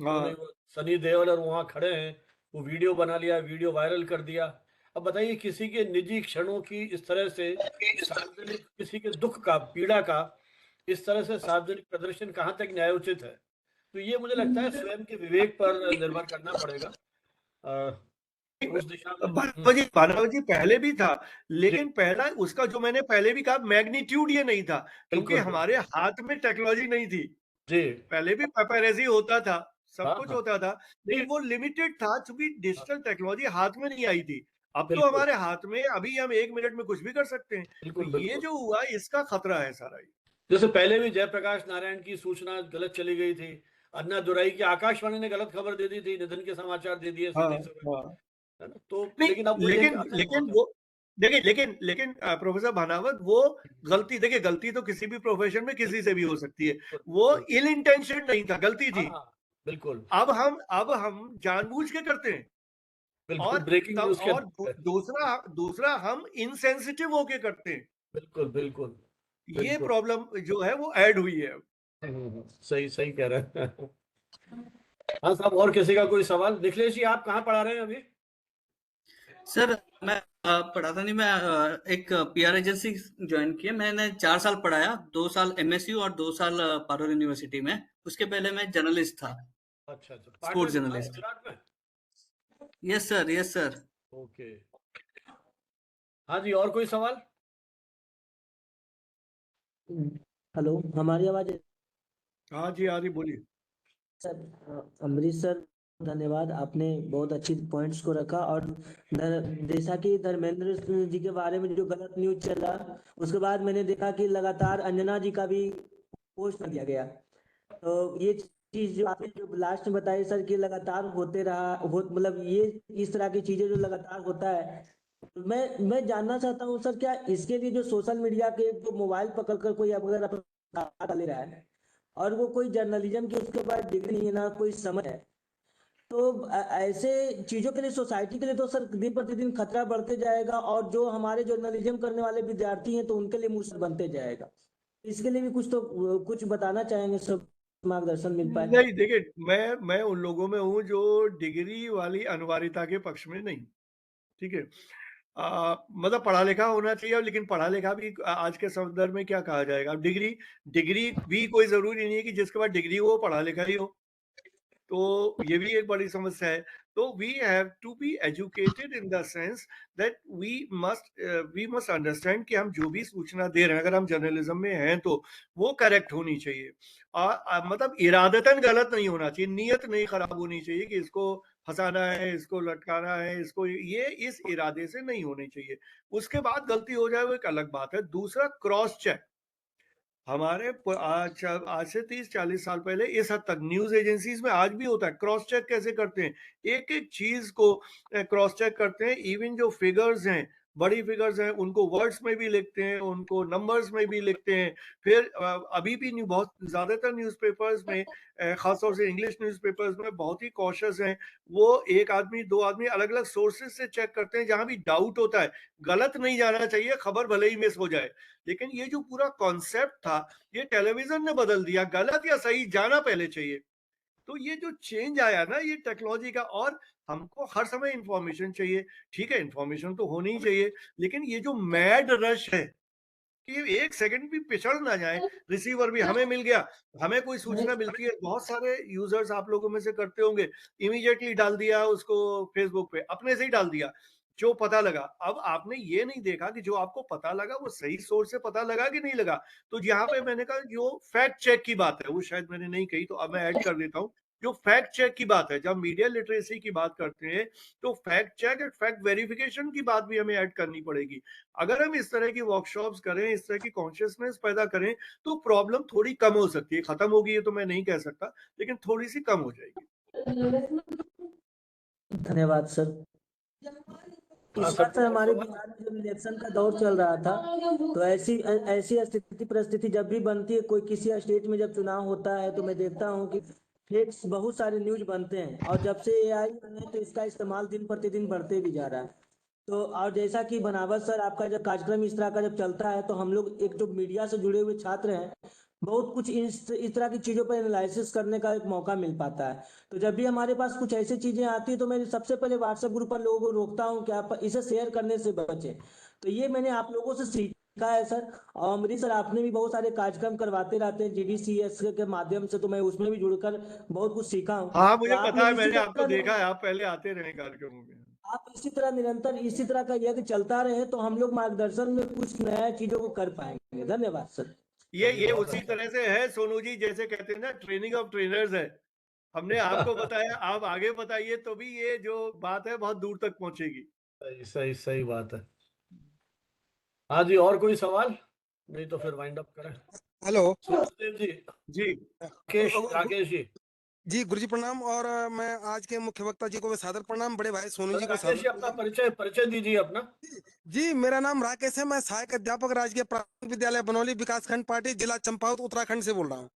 हाँ सनी देओल और वहां खड़े हैं, वो वीडियो बना लिया, वीडियो वायरल कर दिया। अब बताइए किसी के निजी क्षणों की इस तरह से सार्वजनिक, किसी के दुख का, पीड़ा का इस तरह से सार्वजनिक प्रदर्शन कहाँ तक न्यायोचित है? तो ये मुझे लगता है स्वयं के विवेक पर निर्भर करना पड़ेगा। उस दिशा में भानव जी पहले भी था, जी लेकिन पहला उसका जो मैंने पहले भी कहा मैग्नीट्यूड ये नहीं था, क्योंकि बिल्कुल हमारे हाथ में टेक्नोलॉजी नहीं थी। जी पहले भी पेपरेजी होता था, सब हाँ कुछ हाँ होता था, नहीं लेकिन वो लिमिटेड था क्योंकि डिजिटल टेक्नोलॉजी हाथ में नहीं आई थी। अब तो बिल्कुल हमारे हाथ में, अभी हम 1 मिनट में कुछ भी कर सकते हैं। तो बिल्कुल ये बिल्कुल। जो हुआ इसका खतरा है सारा ये। जैसे पहले भी जयप्रकाश नारायण की सूचना गलत चली गई थी, अन्ना दुराई की आकाशवाणी ने गलत खबर दे दी थी, निधन के समाचार दे दिए हाँ सीधी समय, हाँ है ना? तो नहीं, लेकिन अब वही है कि लेकिन असर लेकिन बहुत है। वो देखिए, लेकिन प्रोफेसर भानावत, वो गलती देखिए, गलती तो किसी भी प्रोफेशन में किसी से भी हो सकती है। बिल्कुल वो बिल्कुल इल इंटेंशन नहीं था, गलती हाँ थी। हाँ बिल्कुल अब हम जानबूझ के करते हैं। बिल्कुल और ब्रेकिंग तब न्यूज के और दूसरा दूसरा हम इनसेंसिटिव होके करते हैं। बिल्कुल बिल्कुल ये बिल्कुल प्रॉब्लम जो है वो ऐड हुई है। सही सही कह रहे हैं। हाँ साहब, और किसी का कोई सवाल? निखिलेश जी, आप कहाँ पढ़ा रहे हैं अभी? सर मैं पढ़ाता नहीं, मैं एक पीआर एजेंसी ज्वाइन की है। मैंने 4 साल पढ़ाया, 2 साल एमएसयू और 2 साल पारुल यूनिवर्सिटी में। उसके पहले मैं जर्नलिस्ट था, अच्छा अच्छा, स्पोर्ट्स पाटन जर्नलिस्ट। गुजरात में। Yes sir, yes sir. Okay, हाँ जी, और कोई सवाल? हेलो, हमारी आवाज? हाँ जी, हाँ जी, बोलिए। सर, अमरीश सर, धन्यवाद, आपने बहुत अच्छी पॉइंट्स को रखा। और जैसा कि धर्मेंद्र जी के बारे में जो गलत न्यूज चला, उसके बाद मैंने देखा कि लगातार अंजना जी का भी पोस्ट कर दिया गया। तो ये चीज जो आपने जो लास्ट में बताई सर, कि लगातार होते रहा हो, मतलब ये इस तरह की चीजें जो लगातार होता है, मैं जानना चाहता हूँ सर, क्या इसके लिए जो सोशल मीडिया के जो मोबाइल पकड़कर कोई अगर अपना ले रहा है और वो कोई जर्नलिज्म की उसके पास डिग्री नहीं है, ना कोई समझ है, तो ऐसे चीजों के लिए सोसाइटी के लिए तो सर दिन प्रतिदिन खतरा बढ़ते जाएगा, और जो हमारे जर्नलिज्म करने वाले विद्यार्थी हैं तो उनके लिए मुश्किल बनते जाएगा। इसके लिए भी कुछ बताना चाहेंगे सर, मार्गदर्शन मिल पाए? नहीं देखिए, मैं उन लोगों में हूँ जो डिग्री वाली अनिवार्यता के पक्ष में नहीं। ठीक है, मतलब पढ़ा लिखा होना चाहिए, लेकिन पढ़ा लिखा भी आज के संदर्भ में क्या कहा जाएगा? डिग्री डिग्री भी कोई जरूरी नहीं है कि जिसके बाद डिग्री हो वो पढ़ा लिखा ही हो। तो ये भी एक बड़ी समस्या है। तो we have to be educated in the sense that we must understand कि हम जो भी सूचना दे रहे हैं, अगर हम जर्नलिज्म में हैं तो वो करेक्ट होनी चाहिए। और मतलब इरादतन गलत नहीं होना चाहिए, नीयत नहीं खराब होनी चाहिए कि इसको फंसाना है, इसको लटकाना है, इसको ये इस इरादे से नहीं होनी चाहिए। उसके बाद गलती हो जाए वो एक अलग बात है। दूसरा, क्रॉस चेक। हमारे आज से 30-40 साल पहले इस हद तक न्यूज एजेंसीज में आज भी होता है। क्रॉस चेक कैसे करते हैं? एक एक चीज को क्रॉस चेक करते हैं। इवन जो फिगर्स हैं, बड़ी फिगर्स हैं, उनको वर्ड्स में भी लिखते हैं, उनको नंबर्स में भी लिखते हैं। फिर अभी भी बहुत ज्यादातर न्यूज़पेपर्स में, खासतौर से इंग्लिश न्यूज़पेपर्स में बहुत ही कॉशियस हैं। वो एक आदमी, दो आदमी अलग अलग सोर्सेज से चेक करते हैं, जहां भी डाउट होता है। गलत नहीं जाना चाहिए, खबर भले ही मिस हो जाए, लेकिन ये जो पूरा कॉन्सेप्ट था ये टेलीविजन ने बदल दिया। गलत या सही जाना पहले चाहिए। तो ये जो चेंज आया ना ये टेक्नोलॉजी का, और हमको हर समय इंफॉर्मेशन चाहिए। ठीक है, इंफॉर्मेशन तो होनी ही चाहिए, लेकिन ये जो मैड रश है कि एक सेकंड भी पिछड़ ना जाए। रिसीवर भी हमें मिल गया, हमें कोई सूचना मिलती है, बहुत सारे यूजर्स आप लोगों में से करते होंगे, इमीडिएटली डाल दिया उसको फेसबुक पे, अपने से ही डाल दिया जो पता लगा। अब आपने ये नहीं देखा कि जो आपको पता लगा वो सही सोर्स से पता लगा कि नहीं लगा। तो यहाँ पे मैंने कहा जो फैक्ट चेक की बात है वो शायद मैंने नहीं कही, तो अब मैं ऐड कर देता हूँ। जो फैक्ट चेक की बात है, जब मीडिया लिटरेसी की बात करते हैं तो फैक्ट चेक और फैक्ट वेरिफिकेशन की बात भी हमें ऐड करनी पड़ेगी। अगर हम इस तरह की वर्कशॉप्स करें, इस तरह की कॉन्शियसनेस पैदा करें तो प्रॉब्लम थोड़ी कम हो सकती है। खत्म होगी ये तो मैं नहीं कह सकता, लेकिन थोड़ी सी कम हो जाएगी। धन्यवाद सर। इस बार सर हमारे बिहार में जब इलेक्शन का दौर चल रहा था तो ऐसी ऐसी स्थिति परिस्थिति जब भी बनती है, कोई किसी स्टेट में जब चुनाव होता है तो मैं देखता हूँ कि फेक्स बहुत सारे न्यूज बनते हैं, और जब से एआई है तो इसका इस्तेमाल दिन प्रतिदिन बढ़ते भी जा रहा है। तो और जैसा कि बनावत सर आपका जब कार्यक्रम इस तरह का जब चलता है तो हम लोग एक जो मीडिया से जुड़े हुए छात्र हैं, बहुत कुछ इस तरह की चीजों पर एनालिसिस करने का एक मौका मिल पाता है। तो जब भी हमारे पास कुछ ऐसी चीजें आती है तो मैं सबसे पहले व्हाट्सएप ग्रुप पर लोगों को रोकता हूँ कि आप इसे शेयर करने से बचें। तो ये मैंने आप लोगों से सीखा है सर। और अमरीश सर आपने भी बहुत सारे कार्यक्रम करवाते रहते हैं जीडीसीएस के माध्यम से, तो मैं उसमें भी जुड़कर बहुत कुछ सीखा हूँ। हाँ, तो मुझे आप पता है, लोग इसी मैंने आपको तरह देखा है, आप पहले आते रहे कार्यक्रमों में। आप इसी तरह निरंतर इसी तरह का यदि चलता रहे तो हम लोग मार्गदर्शन में कुछ नया चीजों को कर पाएंगे। धन्यवाद सर। ये उसी तरह से है सोनू जी, जैसे कहते हैं ना ट्रेनिंग ऑफ ट्रेनर्स है। हमने आपको बताया, आप आगे बताइए तो भी ये जो बात है बहुत दूर तक पहुंचेगी। सही सही सही बात है। हाँ जी, और कोई सवाल? नहीं तो फिर वाइंड अप करें। हेलो सूरजदेव जी, जी राकेश जी। जी, गुरुजी प्रणाम। और मैं आज के मुख्य वक्ता जी को सादर प्रणाम, बड़े भाई सोनू जी को राकेश सादर जी, अपना प्रणाम। परिचय दीजिए अपना। जी, मेरा नाम राकेश है, मैं सहायक अध्यापक राजकीय प्राथमिक विद्यालय बनौली विकासखंड पार्टी जिला चंपावत उत्तराखंड से बोल रहा हूँ।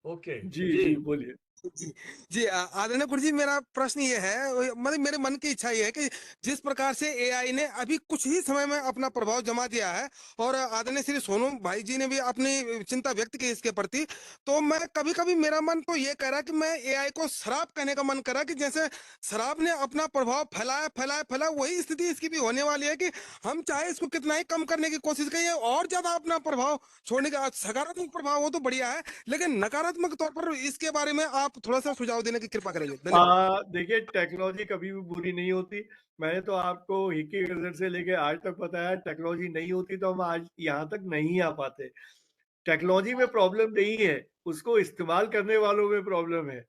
ओके जी जी। जी बोलिए। जी जी, आदरणीय गुरु जी, मेरा प्रश्न ये है, मतलब मेरे मन की इच्छा ये है कि जिस प्रकार से एआई ने अभी कुछ ही समय में अपना प्रभाव जमा दिया है, और आदरणीय श्री सोनू भाई जी ने भी अपनी चिंता व्यक्त की इसके प्रति, तो मैं कभी कभी मेरा मन तो ये कह रहा कि मैं एआई को शराब कहने का मन करा कि जैसे शराब ने अपना प्रभाव फैलाया फैलाया फैलाया, वही स्थिति इसकी भी होने वाली है कि हम चाहे इसको कितना ही कम करने की कोशिश करें और ज्यादा अपना प्रभाव छोड़ने का, सकारात्मक प्रभाव हो तो बढ़िया है, लेकिन नकारात्मक तौर पर इसके बारे में आप थोड़ा सा सुझाव देने की कृपा करेंगे। धन्यवाद। देखिए, टेक्नोलॉजी कभी भी बुरी नहीं होती। मैंने तो आपको हिक्की गजर से लेके आज तक बताया, टेक्नोलॉजी नहीं होती तो हम आज यहाँ तक नहीं आ पाते। टेक्नोलॉजी में प्रॉब्लम नहीं है, उसको इस्तेमाल करने वालों में प्रॉब्लम है।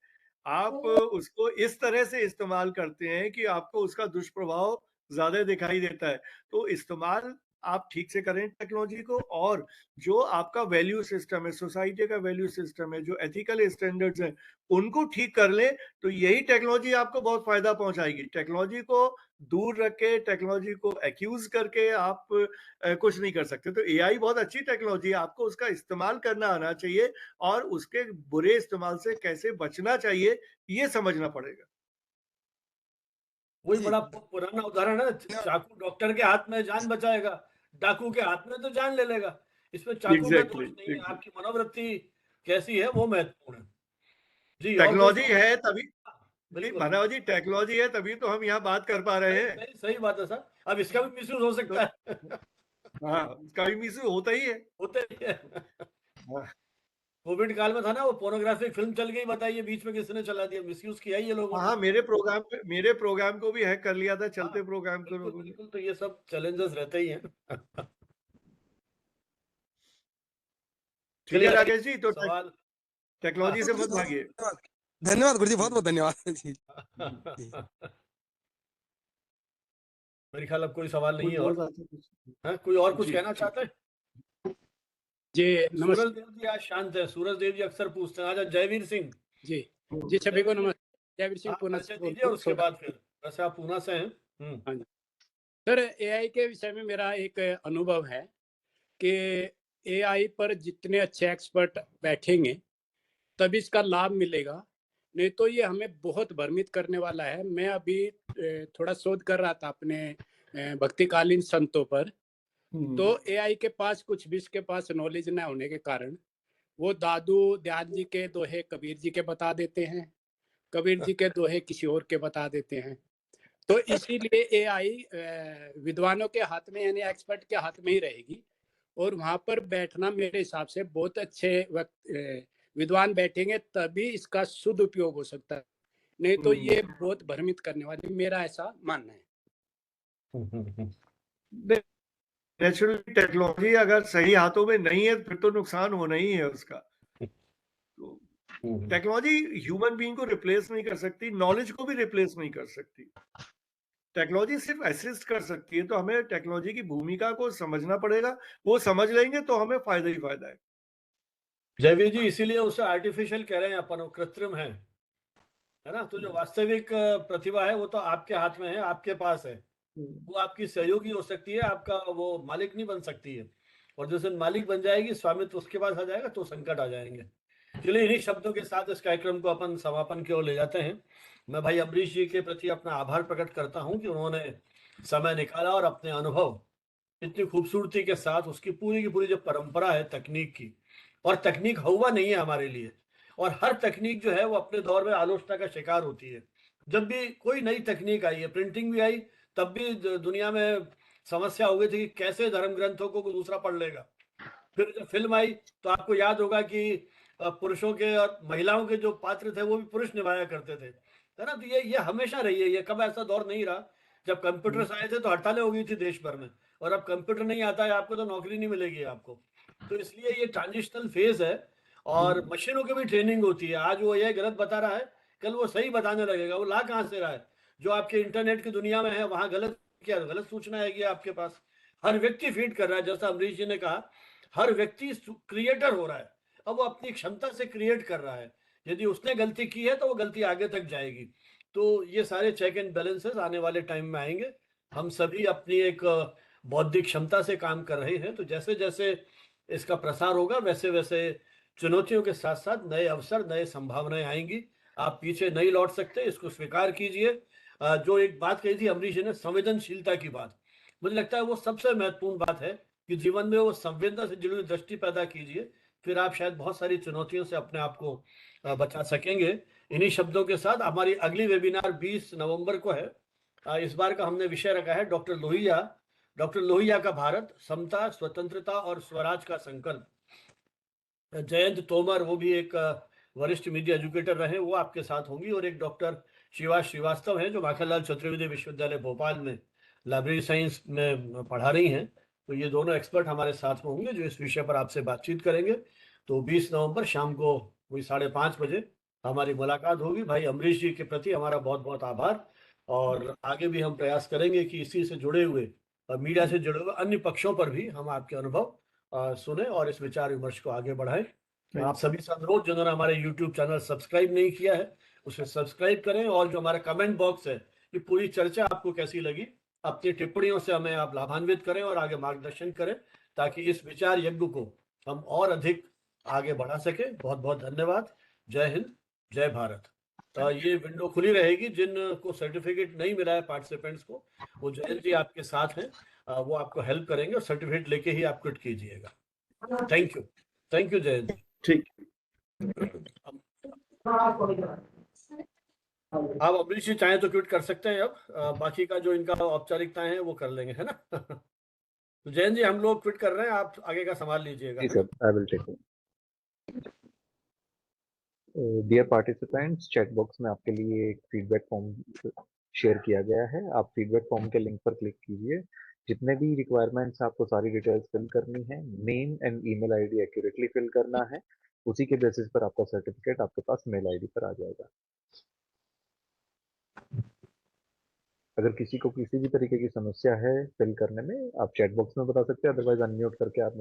आप उसको इस तरह से इस्तेमाल करते हैं कि आपको उसका दुष्प्रभाव ज्यादा दिखाई देता है। तो इस्तेमाल आप ठीक से करें टेक्नोलॉजी को, और जो आपका वैल्यू सिस्टम है, सोसाइटी का वैल्यू सिस्टम है, जो एथिकल स्टैंडर्ड्स हैं, उनको ठीक कर ले तो यही टेक्नोलॉजी आपको बहुत फायदा पहुंचाएगी। टेक्नोलॉजी को दूर रख के, टेक्नोलॉजी को एक्यूज करके आप कुछ नहीं कर सकते। तो एआई बहुत अच्छी टेक्नोलॉजी है, आपको उसका इस्तेमाल करना आना चाहिए और उसके बुरे इस्तेमाल से कैसे बचना चाहिए ये समझना पड़ेगा। वही बड़ा पुराना उदाहरण है, चाकू डॉक्टर के हाथ में जान बचाएगा, डाकू के हाथ में तो जान ले लेगा। इसमें चाकू का दोष नहीं है, आपकी मनोवृत्ति कैसी है वो महत्वपूर्ण है। जी, और टेक्नोलॉजी है तभी, बिल्कुल मानव जी, टेक्नोलॉजी है तभी तो हम यहाँ बात कर पा रहे हैं। सही बात है सर। अब इसका भी मिसयूज हो सकता है। हाँ, इसका भी मिसयूज होता ही है। होते ही है। कोविड काल में था ना, वो पोर्नोग्राफिक फिल्म चल गई, बताइए बीच में किसने चला दिया, मिसयूज किया ही ये लोगों ने। हाँ, मेरे प्रोग्राम को भी हैक कर लिया था, चलते प्रोग्राम को लोगों ने। बिल्कुल, तो ये सब चैलेंजेस रहते ही हैं। ठीक है राकेश जी, तो सवाल टेक्नोलॉजी से मत भागिए। धन्यवाद गुरु जी, बहुत बहुत धन्यवाद जी। मेरे ख्याल अब कोई सवाल नहीं है और है? कोई और कुछ कहना चाहते हैं? जी सूरज देव जी आज शांत है। सूरज देव जी अक्सर पूछते हैं। आज जयवीर सिंह जी जी, सभी को नमस्ते। जयवीर सिंह पूना से दीजिए, और उसके बाद फिर वैसे आप पूना से हैं। हाँ जी सर, एआई के विषय में मेरा एक अनुभव है कि एआई पर जितने अच्छे एक्सपर्ट बैठेंगे तभी इसका लाभ मिलेगा, नहीं तो ये हमें बहुत भ्रमित करने वाला है। मैं अभी थोड़ा शोध कर रहा था अपने भक्तिकालीन संतों पर, तो एआई के पास कुछ भी इसके पास नॉलेज न होने के कारण वो दादू दयाल जी के दोहे कबीर जी के बता देते हैं, कबीर जी के दोहे किसी और के बता देते हैं। तो इसीलिए एआई विद्वानों के हाथ में, यानी एक्सपर्ट के हाथ में ही रहेगी, और वहां पर बैठना मेरे हिसाब से बहुत अच्छे विद्वान बैठेंगे तभी इसका शुद्ध उपयोग हो सकता है, नहीं तो ये बहुत भ्रमित करने वाली, मेरा ऐसा मानना है। नेचुरली टेक्नोलॉजी अगर सही हाथों में नहीं है फिर तो नुकसान होना ही है उसका। तो टेक्नोलॉजी ह्यूमन बीइंग को रिप्लेस नहीं कर सकती, नॉलेज को भी रिप्लेस नहीं कर सकती। टेक्नोलॉजी सिर्फ असिस्ट कर सकती है, तो हमें टेक्नोलॉजी की भूमिका को समझना पड़ेगा। वो समझ लेंगे तो हमें फायदा ही फायदा है। जयवीर जी, इसीलिए उसे आर्टिफिशियल कह रहे हैं अपन, वो कृत्रिम है ना? तो जो वास्तविक प्रतिभा है वो तो आपके हाथ में है, आपके पास है। वो आपकी सहयोगी हो सकती है, आपका वो मालिक नहीं बन सकती है। और जिस दिन मालिक बन जाएगी, स्वामित्व उसके पास आ जाएगा, तो संकट आ जाएंगे। चलिए, इन्हीं शब्दों के साथ इस कार्यक्रम को अपन समापन की ओर ले जाते हैं। मैं भाई अमरीश जी के प्रति अपना आभार प्रकट करता हूं कि उन्होंने समय निकाला और अपने अनुभव इतनी खूबसूरती के साथ, उसकी पूरी की पूरी जो परंपरा है तकनीक की, और तकनीक हुआ नहीं है हमारे लिए, और हर तकनीक जो है वो अपने दौर में आलोचना का शिकार होती है। जब भी कोई नई तकनीक आई है, प्रिंटिंग भी आई, तब भी दुनिया में समस्या हो गई थी कि कैसे धर्म ग्रंथों को दूसरा पढ़ लेगा। फिर जब फिल्म आई तो आपको याद होगा कि पुरुषों के और महिलाओं के जो पात्र थे वो भी पुरुष निभाया करते थे, है ना? तो ये हमेशा रही है। ये कब ऐसा दौर नहीं रहा। जब कंप्यूटर्स आए थे तो हड़तालें हो गई थी देश भर में, और अब कंप्यूटर नहीं आता है आपको तो नौकरी नहीं मिलेगी आपको। तो इसलिए ये ट्रांजिशनल फेज है, और मशीनों की भी ट्रेनिंग होती है। आज वो ये गलत बता रहा है, कल वो सही बताने लगेगा। वो ला कहाँ से रहा है? जो आपके इंटरनेट की दुनिया में है वहां गलत, क्या गलत सूचना आएगी आपके पास? हर व्यक्ति फीड कर रहा है, जैसा अमरीश जी ने कहा, हर व्यक्ति क्रिएटर हो रहा है। अब वो अपनी क्षमता से क्रिएट कर रहा है। यदि उसने गलती की है तो वो गलती आगे तक जाएगी। तो ये सारे चेक एंड बैलेंसेस आने वाले टाइम में आएंगे। हम सभी अपनी एक बौद्धिक क्षमता से काम कर रहे हैं, तो जैसे जैसे इसका प्रसार होगा वैसे वैसे चुनौतियों के साथ साथ नए अवसर, नए संभावनाएं आएंगी। आप पीछे नहीं लौट सकते, इसको स्वीकार कीजिए। जो एक बात कही थी अमरीश जी ने, संवेदनशीलता की बात, मुझे लगता है वो सबसे महत्वपूर्ण बात है कि जीवन में वो संवेदना से जुड़ी हुई दृष्टि पैदा कीजिए, फिर आप शायद बहुत सारी चुनौतियों से अपने आप को बचा सकेंगे। इन्हीं शब्दों के साथ हमारी अगली वेबिनार 20 नवंबर को है। इस बार का हमने विषय रखा है डॉक्टर लोहिया का भारत, समता, स्वतंत्रता और स्वराज का संकल्प। जयंत तोमर, वो भी एक वरिष्ठ मीडिया एजुकेटर रहे, वो आपके साथ होंगी। और एक डॉक्टर शिवा श्रीवास्तव हैं जो माखनलाल चतुर्वेदी विश्वविद्यालय भोपाल में लाइब्रेरी साइंस में पढ़ा रही हैं। तो ये दोनों एक्सपर्ट हमारे साथ में होंगे जो इस विषय पर आपसे बातचीत करेंगे। तो 20 नवंबर शाम को वही 5:30 बजे हमारी मुलाकात होगी। भाई अमरीश जी के प्रति हमारा बहुत बहुत आभार, और आगे भी हम प्रयास करेंगे कि इसी से जुड़े हुए मीडिया से जुड़े हुए अन्य पक्षों पर भी हम आपके अनुभव सुने और इस विचार विमर्श को आगे बढ़ाएं। आप सभी से अनुरोध, जिन्होंने हमारे YouTube चैनल सब्सक्राइब नहीं किया है उसे सब्सक्राइब करें, और जो हमारा कमेंट बॉक्स है कि पूरी चर्चा आपको कैसी लगी, अपनी टिप्पणियों से हमें आप लाभान्वित करें और आगे मार्गदर्शन करें, ताकि इस विचार यज्ञ को हम और अधिक आगे बढ़ा सके। बहुत बहुत धन्यवाद। जय हिंद, जय भारत। ये विंडो खुली रहेगी, जिनको सर्टिफिकेट नहीं मिला है पार्टिसिपेंट्स को, वो जयंत जी आपके साथ हैं, वो आपको हेल्प करेंगे और सर्टिफिकेट लेके ही आप क्विट कीजिएगा। थैंक यू जयंत जी। ठीक। आप अमरीश जी चाहें तो क्विट कर सकते हैं। अब बाकी का जो इनका औपचारिकताएं हैं वो कर लेंगे, है ना? तो जयंत जी, हम लोग क्विट कर रहे हैं, आप आगे का संभाल लीजिएगा। जी sir, I will take it. Dear participants, chat box में आपके लिए एक फीडबैक फॉर्म शेयर किया गया है। आप फीडबैक फॉर्म के लिंक पर क्लिक कीजिए। जितने भी रिक्वायरमेंट्स आपको सारी डिटेल्स फिल करनी है, name and email ID accurately fill करना है। उसी के बेसिस पर आपका सर्टिफिकेट आपके पास मेल आईडी पर आ जाएगा। अगर किसी को किसी भी तरीके की समस्या है फिल करने में, आप चैट बॉक्स में बता सकते हैं, अदरवाइज अनम्यूट करके आप